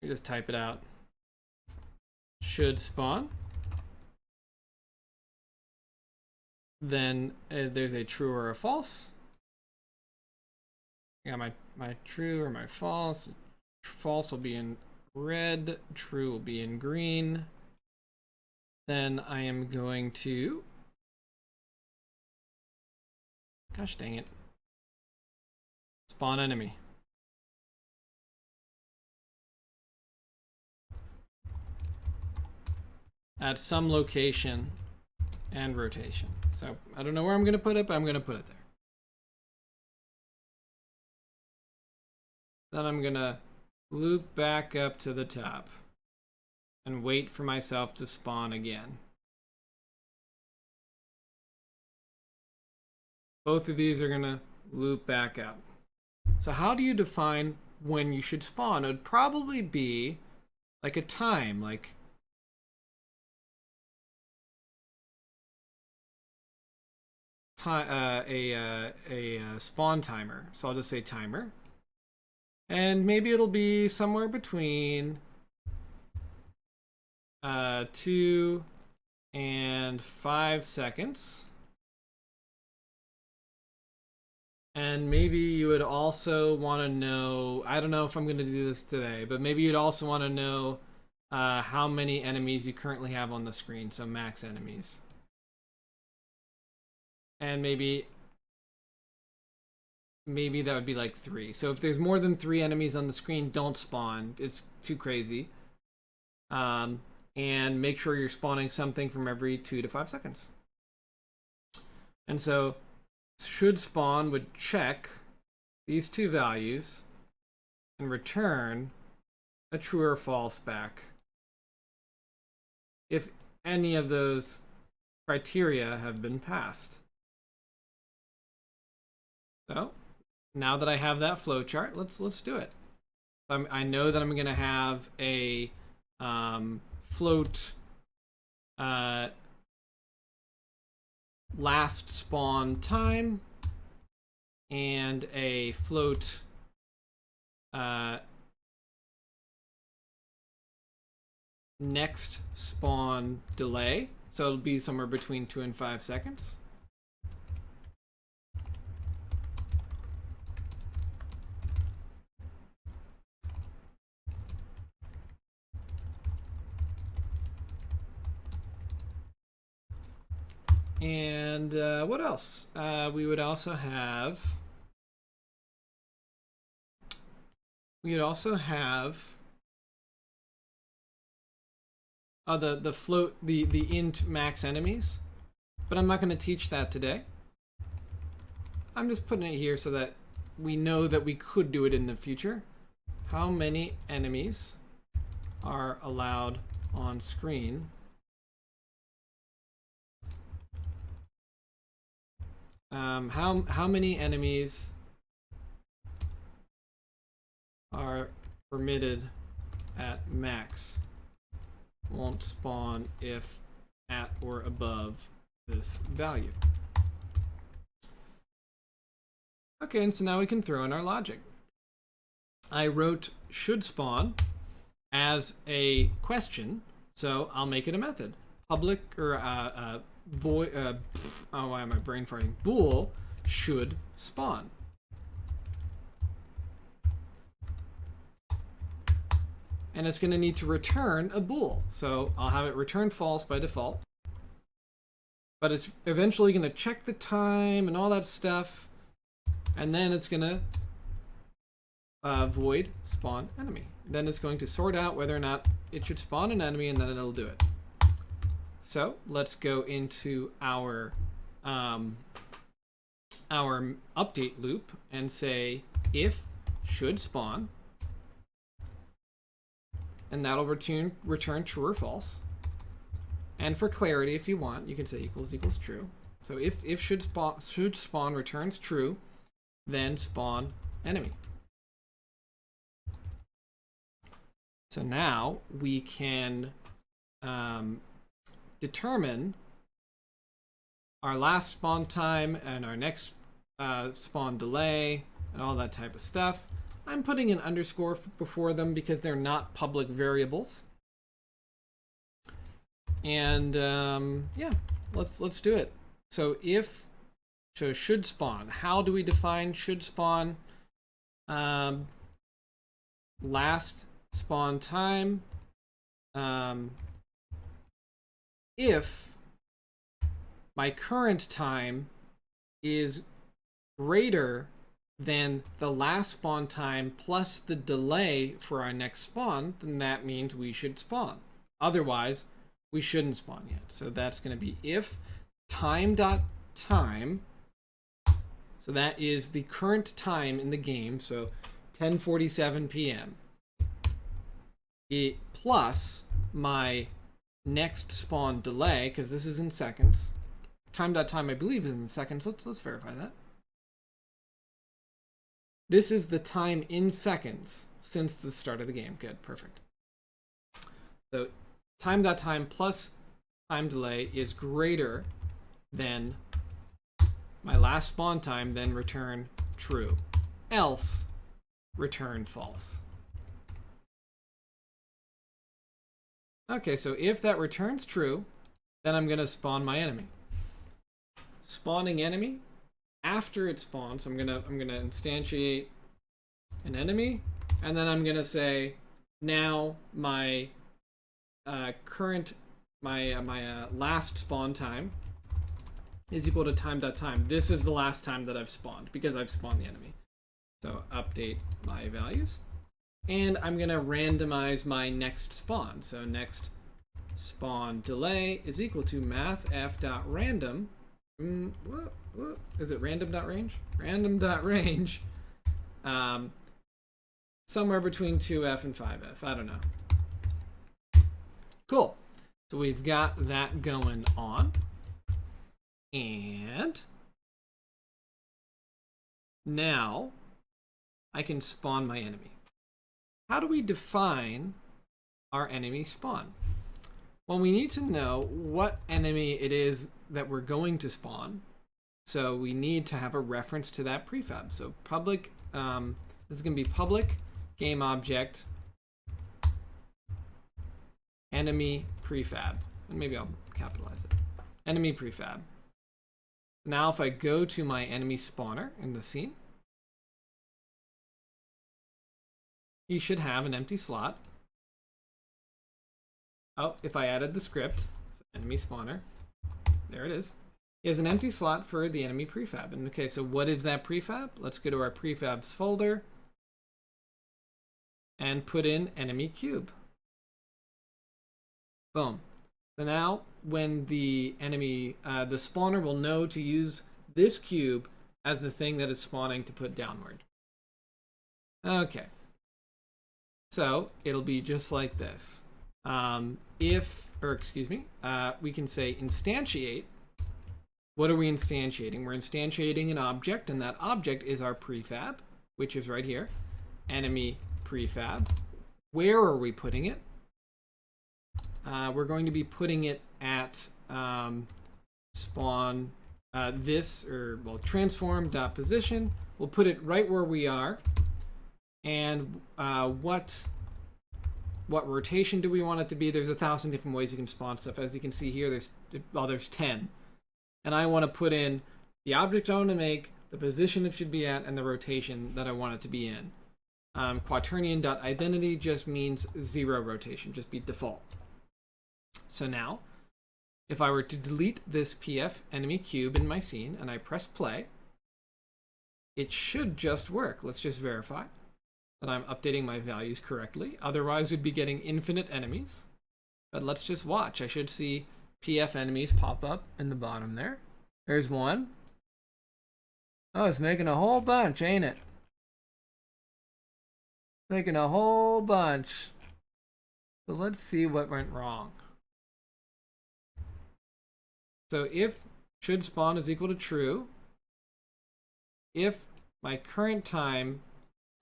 let me just type it out. Should spawn. Then there's a true or a false. I got my true or my false. False will be in red, true will be in green. Then I am going to, gosh dang it, spawn enemy. At some location and rotation. So I don't know where I'm going to put it, but I'm going to put it there. Then I'm going to loop back up to the top and wait for myself to spawn again. Both of these are going to loop back up. So how do you define when you should spawn? It would probably be like a time, like spawn timer. So I'll just say timer, and maybe it'll be somewhere between 2 and 5 seconds. And maybe you would also want to know, I don't know if I'm going to do this today, but maybe you'd also want to know how many enemies you currently have on the screen, so max enemies. And maybe that would be like 3. So if there's more than 3 enemies on the screen, don't spawn. It's too crazy. And make sure you're spawning something from every 2 to 5 seconds. And so should spawn would check these 2 values and return a true or false back if any of those criteria have been passed. So now that I have that flowchart, let's do it. I know that I'm going to have a float last spawn time and a float next spawn delay. So it'll be somewhere between 2 and 5 seconds. And what else? We would also have the float, the int max enemies, but I'm not going to teach that today. I'm just putting it here so that we know that we could do it in the future. How many enemies are allowed on screen? How many enemies are permitted at max? Won't spawn if at or above this value. Okay, and so now we can throw in our logic. I wrote should spawn as a question, so I'll make it a method. Public or void. Oh, why am I brain farting? Bool should spawn. And it's going to need to return a bool. So I'll have it return false by default. But it's eventually going to check the time and all that stuff. And then it's going to void spawn enemy. Then it's going to sort out whether or not it should spawn an enemy, and then it'll do it. So let's go into our update loop and say if should spawn, and that'll return true or false. And for clarity, if you want, you can say equals true. So if should spawn returns true, then spawn enemy. So now we can determine our last spawn time and our next spawn delay and all that type of stuff. I'm putting an underscore before them because they're not public variables. And yeah, let's do it. So should spawn. How do we define should spawn? Last spawn time. If my current time is greater than the last spawn time plus the delay for our next spawn, then that means we should spawn. Otherwise, we shouldn't spawn yet. So that's going to be if time.time. So that is the current time in the game. So 10:47 p.m. It plus my next spawn delay, because this is in seconds. Time.time, I believe, is in seconds. Let's verify that. This is the time in seconds since the start of the game. Good, perfect. So time.time plus time delay is greater than my last spawn time, then return true. Else, return false. Okay, so if that returns true, then I'm going to spawn my enemy. Spawning enemy. After it spawns, I'm gonna instantiate an enemy, and then I'm gonna say now my last spawn time is equal to time.time. This is the last time that I've spawned because I've spawned the enemy. So update my values, and I'm gonna randomize my next spawn. So next spawn delay is equal to math_f.random. Is it random.range? Random.range. Somewhere between 2f and 5f. I don't know. Cool. So we've got that going on. And now I can spawn my enemy. How do we define our enemy spawn? Well, we need to know what enemy it is that we're going to spawn. So we need to have a reference to that prefab. So public, this is going to be public game object enemy prefab. And maybe I'll capitalize it. Enemy prefab. Now if I go to my enemy spawner in the scene, he should have an empty slot. Oh, if I added the script, so enemy spawner, there it is. He has an empty slot for the enemy prefab. And okay, so what is that prefab? Let's go to our prefabs folder and put in enemy cube. Boom. So now when the enemy, the spawner will know to use this cube as the thing that is spawning to put downward. Okay. So it'll be just like this. We can say instantiate. What are we instantiating? We're instantiating an object, and that object is our prefab, which is right here. Enemy prefab. Where are we putting it? We're going to be putting it at spawn transform.position. We'll put it right where we are. And what rotation do we want it to be? There's 1,000 different ways you can spawn stuff. As you can see here, there's 10. And I want to put in the object I want to make, the position it should be at, and the rotation that I want it to be in. Quaternion.identity just means 0 rotation, just be default. So now, if I were to delete this PF enemy cube in my scene and I press play, it should just work. Let's just verify that I'm updating my values correctly. Otherwise, we'd be getting infinite enemies. But let's just watch. I should see PF enemies pop up in the bottom there. There's one. Oh, it's making a whole bunch, ain't it? Making a whole bunch. So let's see what went wrong. So if should spawn is equal to true, if my current time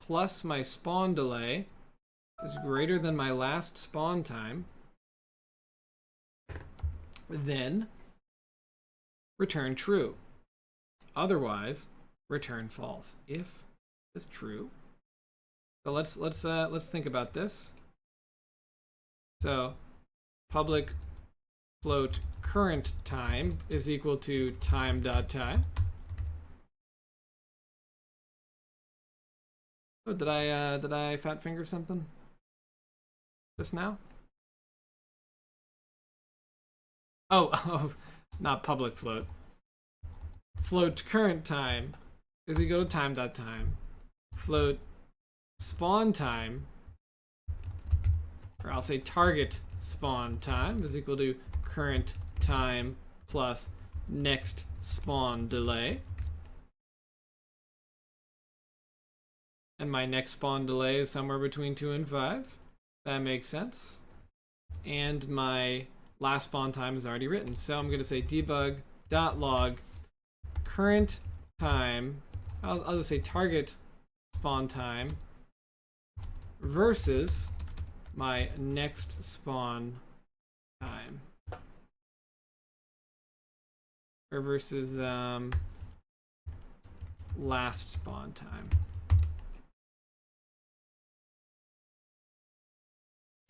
plus my spawn delay is greater than my last spawn time, then return true. Otherwise, return false. If is true. So let's think about this. So public float current time is equal to time.time. Oh, did I fat finger something just now? Oh, not public float. Float current time is equal to time.time. Float spawn time, or I'll say target spawn time, is equal to current time plus next spawn delay. And my next spawn delay is somewhere between 2 and 5. That makes sense. And my last spawn time is already written. So I'm going to say debug.log current time. I'll just say target spawn time versus my next spawn time. Or versus last spawn time.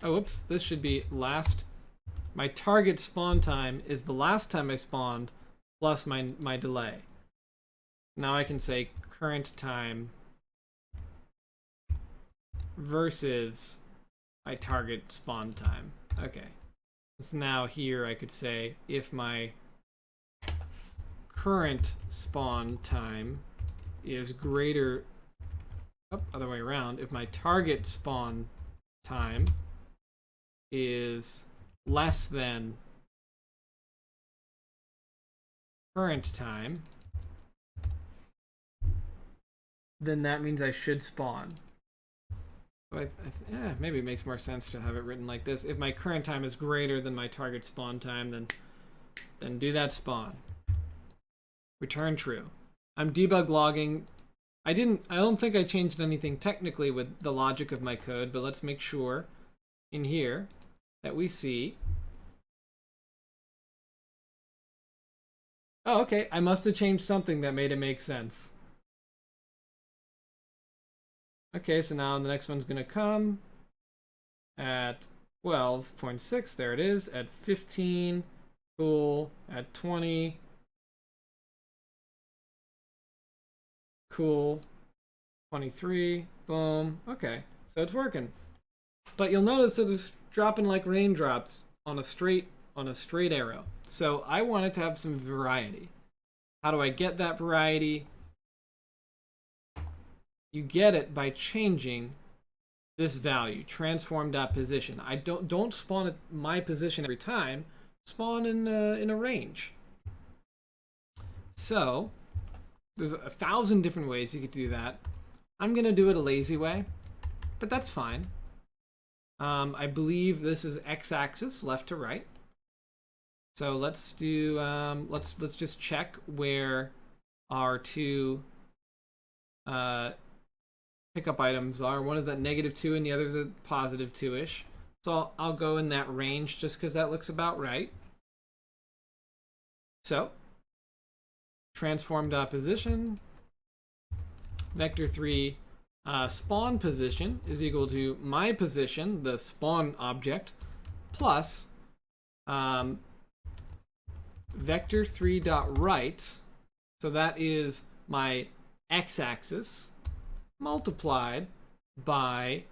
Oh, whoops, this should be last. My target spawn time is the last time I spawned plus my delay. Now I can say current time versus my target spawn time. Okay. So now here I could say if my current spawn time is greater, other way around, if my target spawn time is less than current time, then that means I should spawn. So maybe it makes more sense to have it written like this. If my current time is greater than my target spawn time, then do that spawn. Return true. I'm debug logging. I don't think I changed anything technically with the logic of my code, but let's make sure in here that we see. Oh, okay. I must have changed something that made it make sense. Okay, so now the next one's going to come at 12.6. There it is. At 15. Cool. At 20. Cool. 23. Boom. Okay, so it's working. But you'll notice that it's dropping like raindrops on a straight arrow. So I wanted to have some variety. How do I get that variety? You get it by changing this value, transform.position. I don't spawn at my position every time. Spawn in a range. So there's 1,000 different ways you could do that. I'm gonna do it a lazy way, but that's fine. I believe this is x-axis, left to right. So let's do let's just check where our two pickup items are. One is at -2 and the other is at +2-ish. So I'll go in that range just because that looks about right. So transform.position vector3 spawn position is equal to my position, the spawn object, plus vector3.right, so that is my x-axis, multiplied by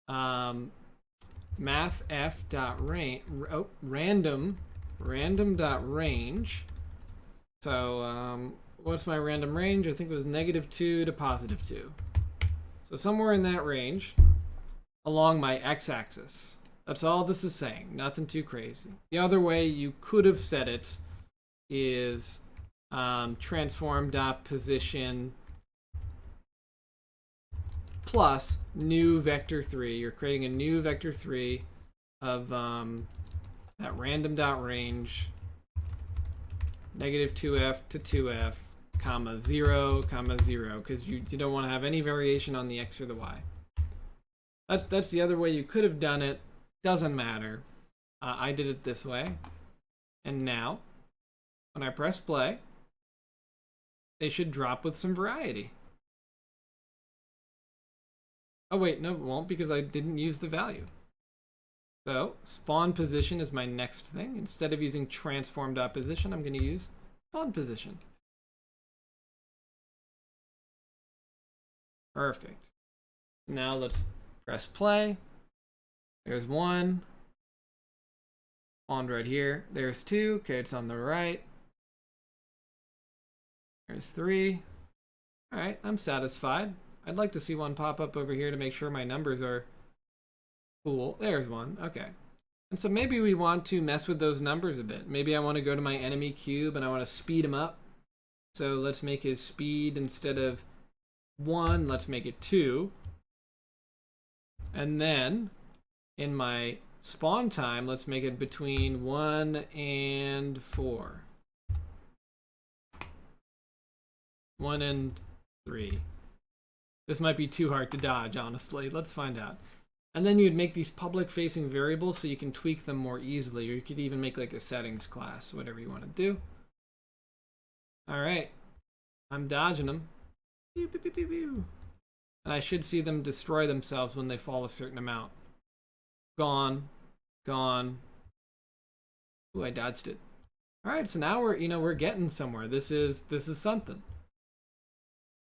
random.range. So what's my random range? I think it was -2 to +2. So somewhere in that range along my x-axis. That's all this is saying. Nothing too crazy. The other way you could have said it is transform.position plus new vector3. You're creating a new vector3 of that random.range -2f to 2f, comma 0, comma 0, because you don't want to have any variation on the x or the y. That's the other way you could have done it. Doesn't matter. I did it this way. And now, when I press play, they should drop with some variety. Oh wait, no, it won't because I didn't use the value. So spawn position is my next thing. Instead of using transform.position, I'm going to use spawn position. Perfect. Now let's press play. There's 1. Spawned right here. There's 2. Okay, it's on the right. There's 3. All right, I'm satisfied. I'd like to see one pop up over here to make sure my numbers are cool. There's 1. Okay. And so maybe we want to mess with those numbers a bit. Maybe I want to go to my enemy cube and I want to speed him up. So let's make his speed, instead of 1, let's make it 2. And then in my spawn time, let's make it between 1 and 4. 1 and 3. This might be too hard to dodge, honestly. Let's find out. And then you'd make these public-facing variables so you can tweak them more easily, or you could even make like a settings class, whatever you want to do. All right, I'm dodging them. Pew, pew, pew, pew, pew. And I should see them destroy themselves when they fall a certain amount. Gone. Gone. Ooh, I dodged it. All right, so now we're getting somewhere. This is something.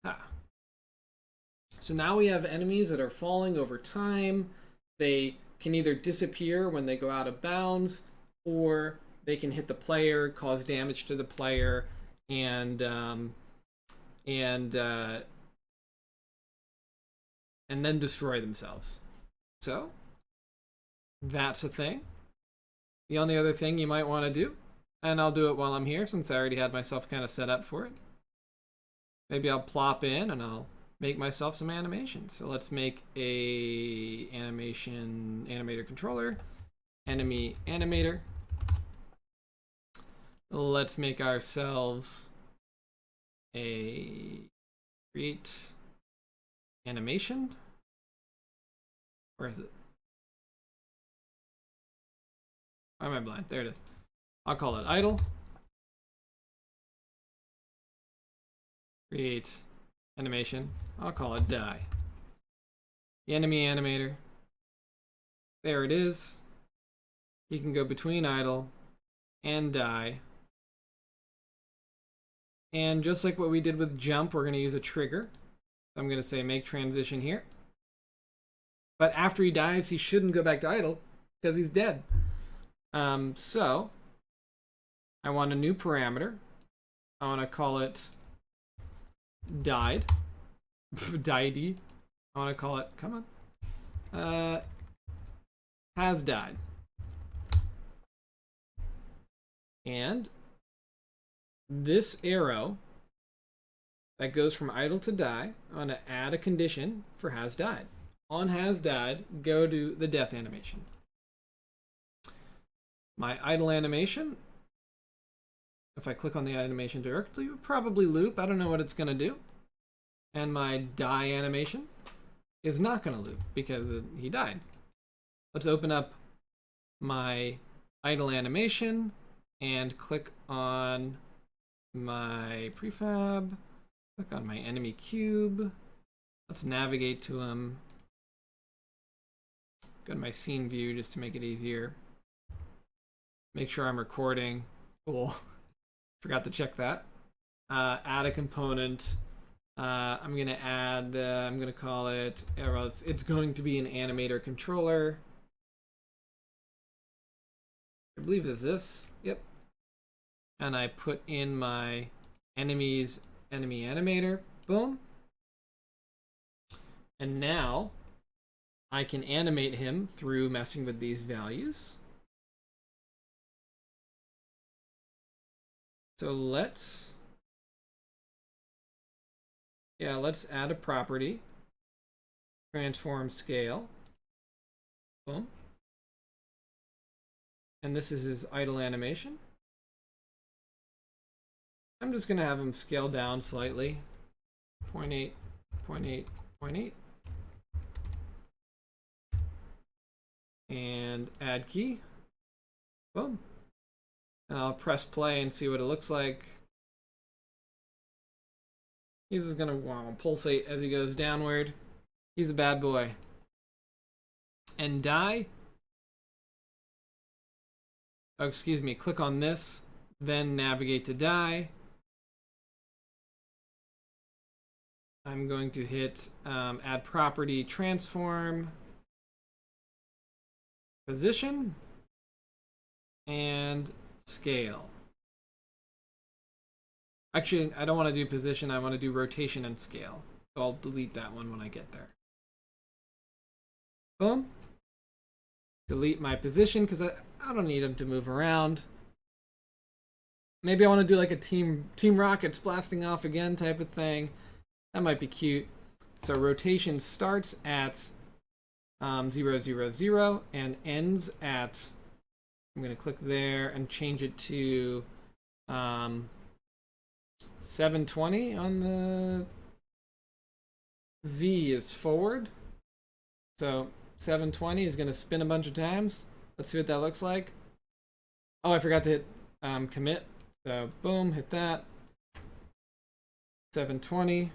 Ah. So now we have enemies that are falling over time. They can either disappear when they go out of bounds, or they can hit the player, cause damage to the player, and then destroy themselves. So that's a thing. The only other thing you might want to do, and I'll do it while I'm here since I already had myself kind of set up for it. Maybe I'll plop in and I'll make myself some animations. So let's make a animator controller, enemy animator. Let's make ourselves a create animation. Where is it? Why am I blind? There it is. I'll call it idle. Create animation. I'll call it die. The enemy animator. There it is. You can go between idle and die. And just like what we did with jump, we're going to use a trigger. So I'm going to say make transition here. But after he dies, he shouldn't go back to idle because he's dead. So I want a new parameter. I want to call it died. Died. I want to call it, come on, has died. And this arrow that goes from idle to die, I want to add a condition for has died. On has died, go to the death animation. My idle animation, if I click on the animation directly, it would probably loop. I don't know what it's going to do. And my die animation is not going to loop because he died. Let's open up my idle animation and click on my prefab. Click on my enemy cube. Let's navigate to him. Go to my scene view just to make it easier. Make sure I'm recording. Cool. Forgot to check that. Add a component. I'm gonna add. I'm gonna call it. It's going to be an animator controller. I believe it's this. Yep. And I put in my enemy animator. Boom. And now I can animate him through messing with these values. So let's add a property. Transform scale. Boom. And this is his idle animation. I'm just gonna have him scale down slightly. 0.8, 0.8, 0.8. And add key. Boom. And I'll press play and see what it looks like. He's just gonna pulsate as he goes downward. He's a bad boy. And die. Oh, excuse me, click on this, then navigate to die. I'm going to hit add property, transform, position, and scale. Actually, I don't want to do position, I want to do rotation and scale. So I'll delete that one when I get there. Boom. Delete my position because I don't need him to move around. Maybe I want to do like a Team Rockets blasting off again type of thing. That might be cute. So rotation starts at 0, 0, 0 and ends at, I'm going to click there and change it to 720 on the Z is forward. So 720 is going to spin a bunch of times. Let's see what that looks like. Oh, I forgot to hit commit. So boom, hit that. 720.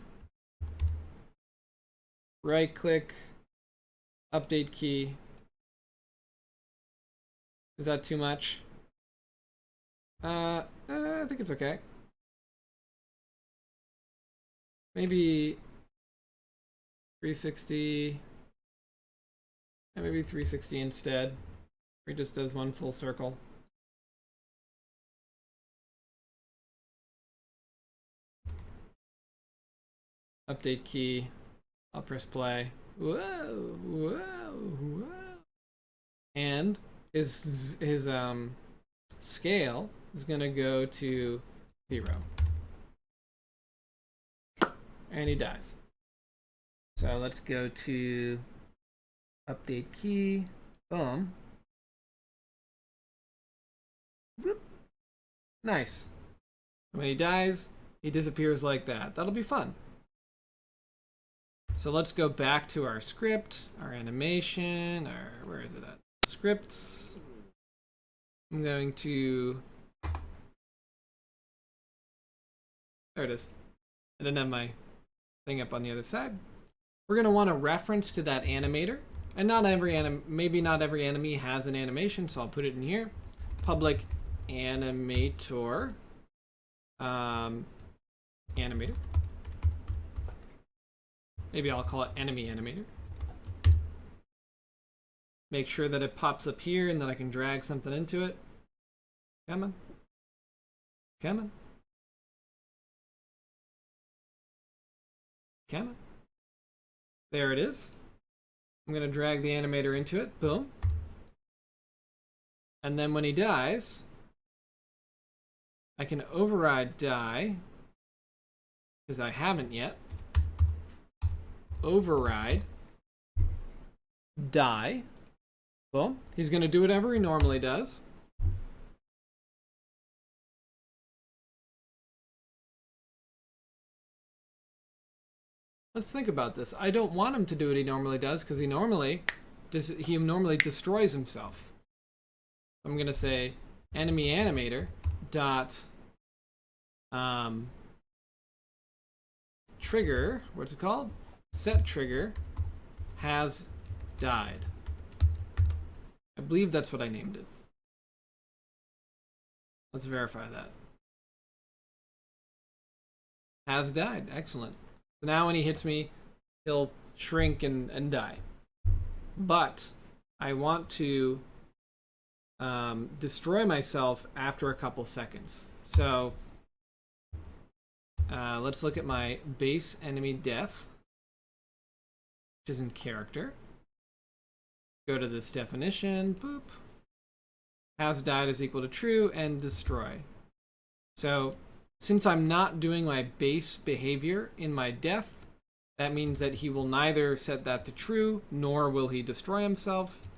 right click, update key. Is that too much? I think it's okay. Maybe 360. Maybe 360 instead. Where it just does one full circle. Update key. I'll press play. Whoa, whoa, whoa. And his scale is gonna go to 0. And he dies. So let's go to update key. Boom. Whoop. Nice. When he dies, he disappears like that. That'll be fun. So let's go back to our script, our animation, where is it at? Scripts. I'm going to, there it is. I didn't have my thing up on the other side. We're going to want a reference to that animator. And not every maybe not every enemy has an animation, so I'll put it in here. Public animator. Animator. Maybe I'll call it enemy animator. Make sure that it pops up here and that I can drag something into it. Come on. Come on. Come on. There it is. I'm going to drag the animator into it. Boom. And then when he dies, I can override die, because I haven't yet. Override die. Boom. He's going to do whatever he normally does. Let's think about this. I don't want him to do what he normally does because he normally destroys himself. I'm going to say enemy animator dot trigger, what's it called? Set trigger has died. I believe that's what I named it. Let's verify that. Has died. Excellent. So now when he hits me, he'll shrink and die. But I want to destroy myself after a couple seconds. So let's look at my base enemy death, which is in character. Go to this definition, boop. Has died is equal to true and destroy. So since I'm not doing my base behavior in my death, that means that he will neither set that to true, nor will he destroy himself.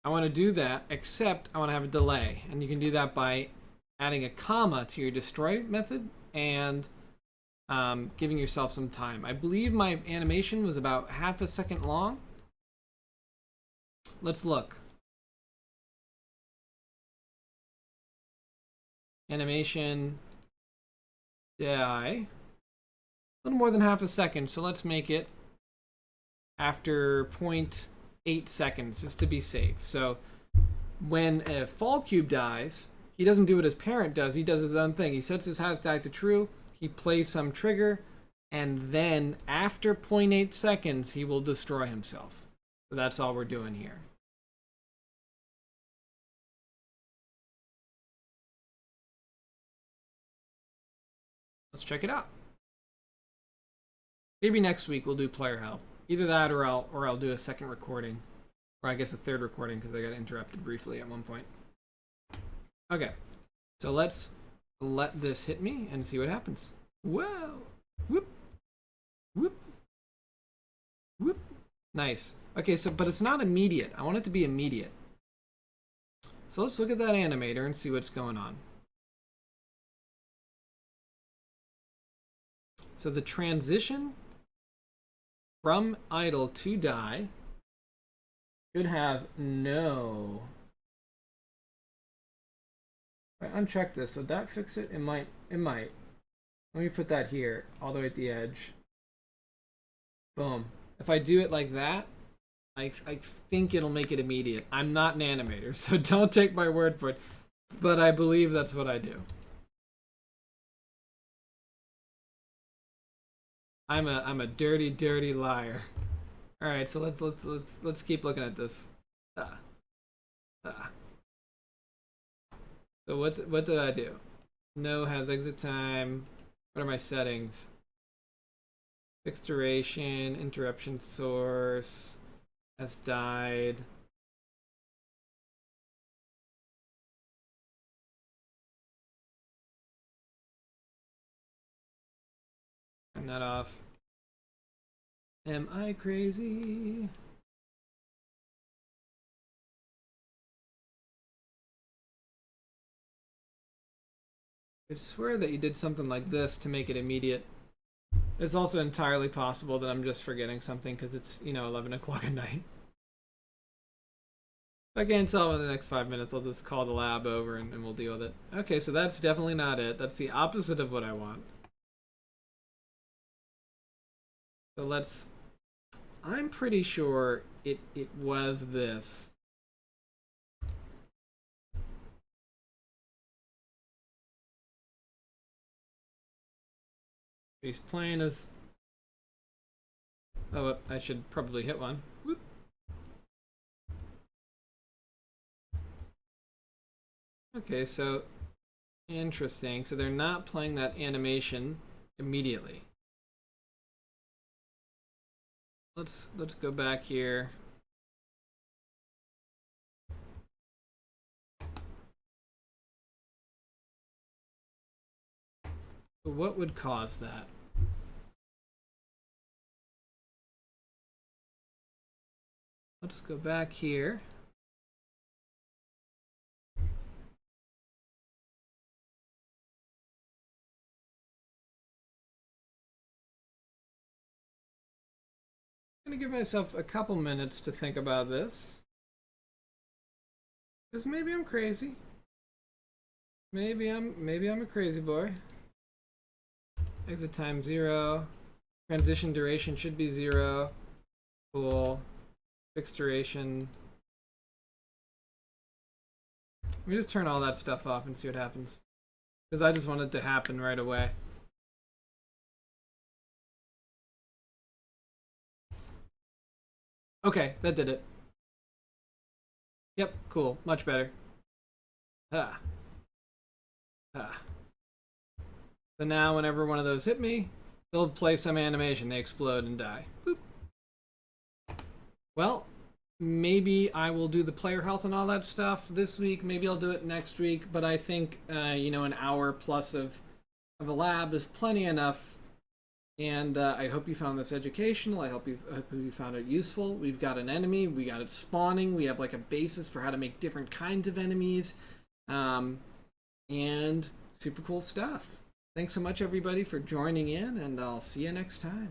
I want to do that, except I want to have a delay. And you can do that by adding a comma to your destroy method and giving yourself some time. I believe my animation was about half a second long. Let's look. Animation die. A little more than half a second, so let's make it after 0.8 seconds, just to be safe. So when a fall cube dies, he doesn't do what his parent does. He does his own thing. He sets his has died to true. He plays some trigger, and then after 0.8 seconds, he will destroy himself. So that's all we're doing here. Let's check it out. Maybe next week we'll do player help. Either that or I'll do a second recording. Or I guess a third recording because I got interrupted briefly at one point. Okay. So let's let this hit me and see what happens. Whoa! Whoop! Whoop! Whoop! Nice. Okay, so but it's not immediate. I want it to be immediate. So let's look at that animator and see what's going on. So the transition from idle to die should have no. Right, uncheck this. Would that fix it? It might. It might. Let me put that here, all the way at the edge. Boom. If I do it like that, I think it'll make it immediate. I'm not an animator, so don't take my word for it. But I believe that's what I do. I'm a dirty, dirty liar. All right, so let's keep looking at this. So what did I do? No has exit time. What are my settings? Fixed duration, interruption source has died. Turn that off. Am I crazy? I swear that you did something like this to make it immediate. It's also entirely possible that I'm just forgetting something because it's, 11 o'clock at night. If I can't solve it in the next 5 minutes, I'll just call the lab over and we'll deal with it. Okay, so that's definitely not it. That's the opposite of what I want. So I'm pretty sure it was this. He's playing as... Oh, I should probably hit one. Whoop. Okay, so interesting. So they're not playing that animation immediately. Let's go back here. What would cause that? Let's go back here. I'm gonna give myself a couple minutes to think about this. Because maybe I'm crazy. Maybe I'm a crazy boy. Exit time 0. Transition duration should be 0. Cool. Fixed duration. Let me just turn all that stuff off and see what happens. Because I just want it to happen right away. Okay, that did it. Yep, cool. Much better. Ah. Ah. So now whenever one of those hit me, they'll play some animation. They explode and die. Boop. Well, maybe I will do the player health and all that stuff this week. Maybe I'll do it next week. But I think, an hour plus of a lab is plenty enough. And I hope you found this educational. I hope you found it useful. We've got an enemy. We got it spawning. We have like a basis for how to make different kinds of enemies. And super cool stuff. Thanks so much, everybody, for joining in, and I'll see you next time.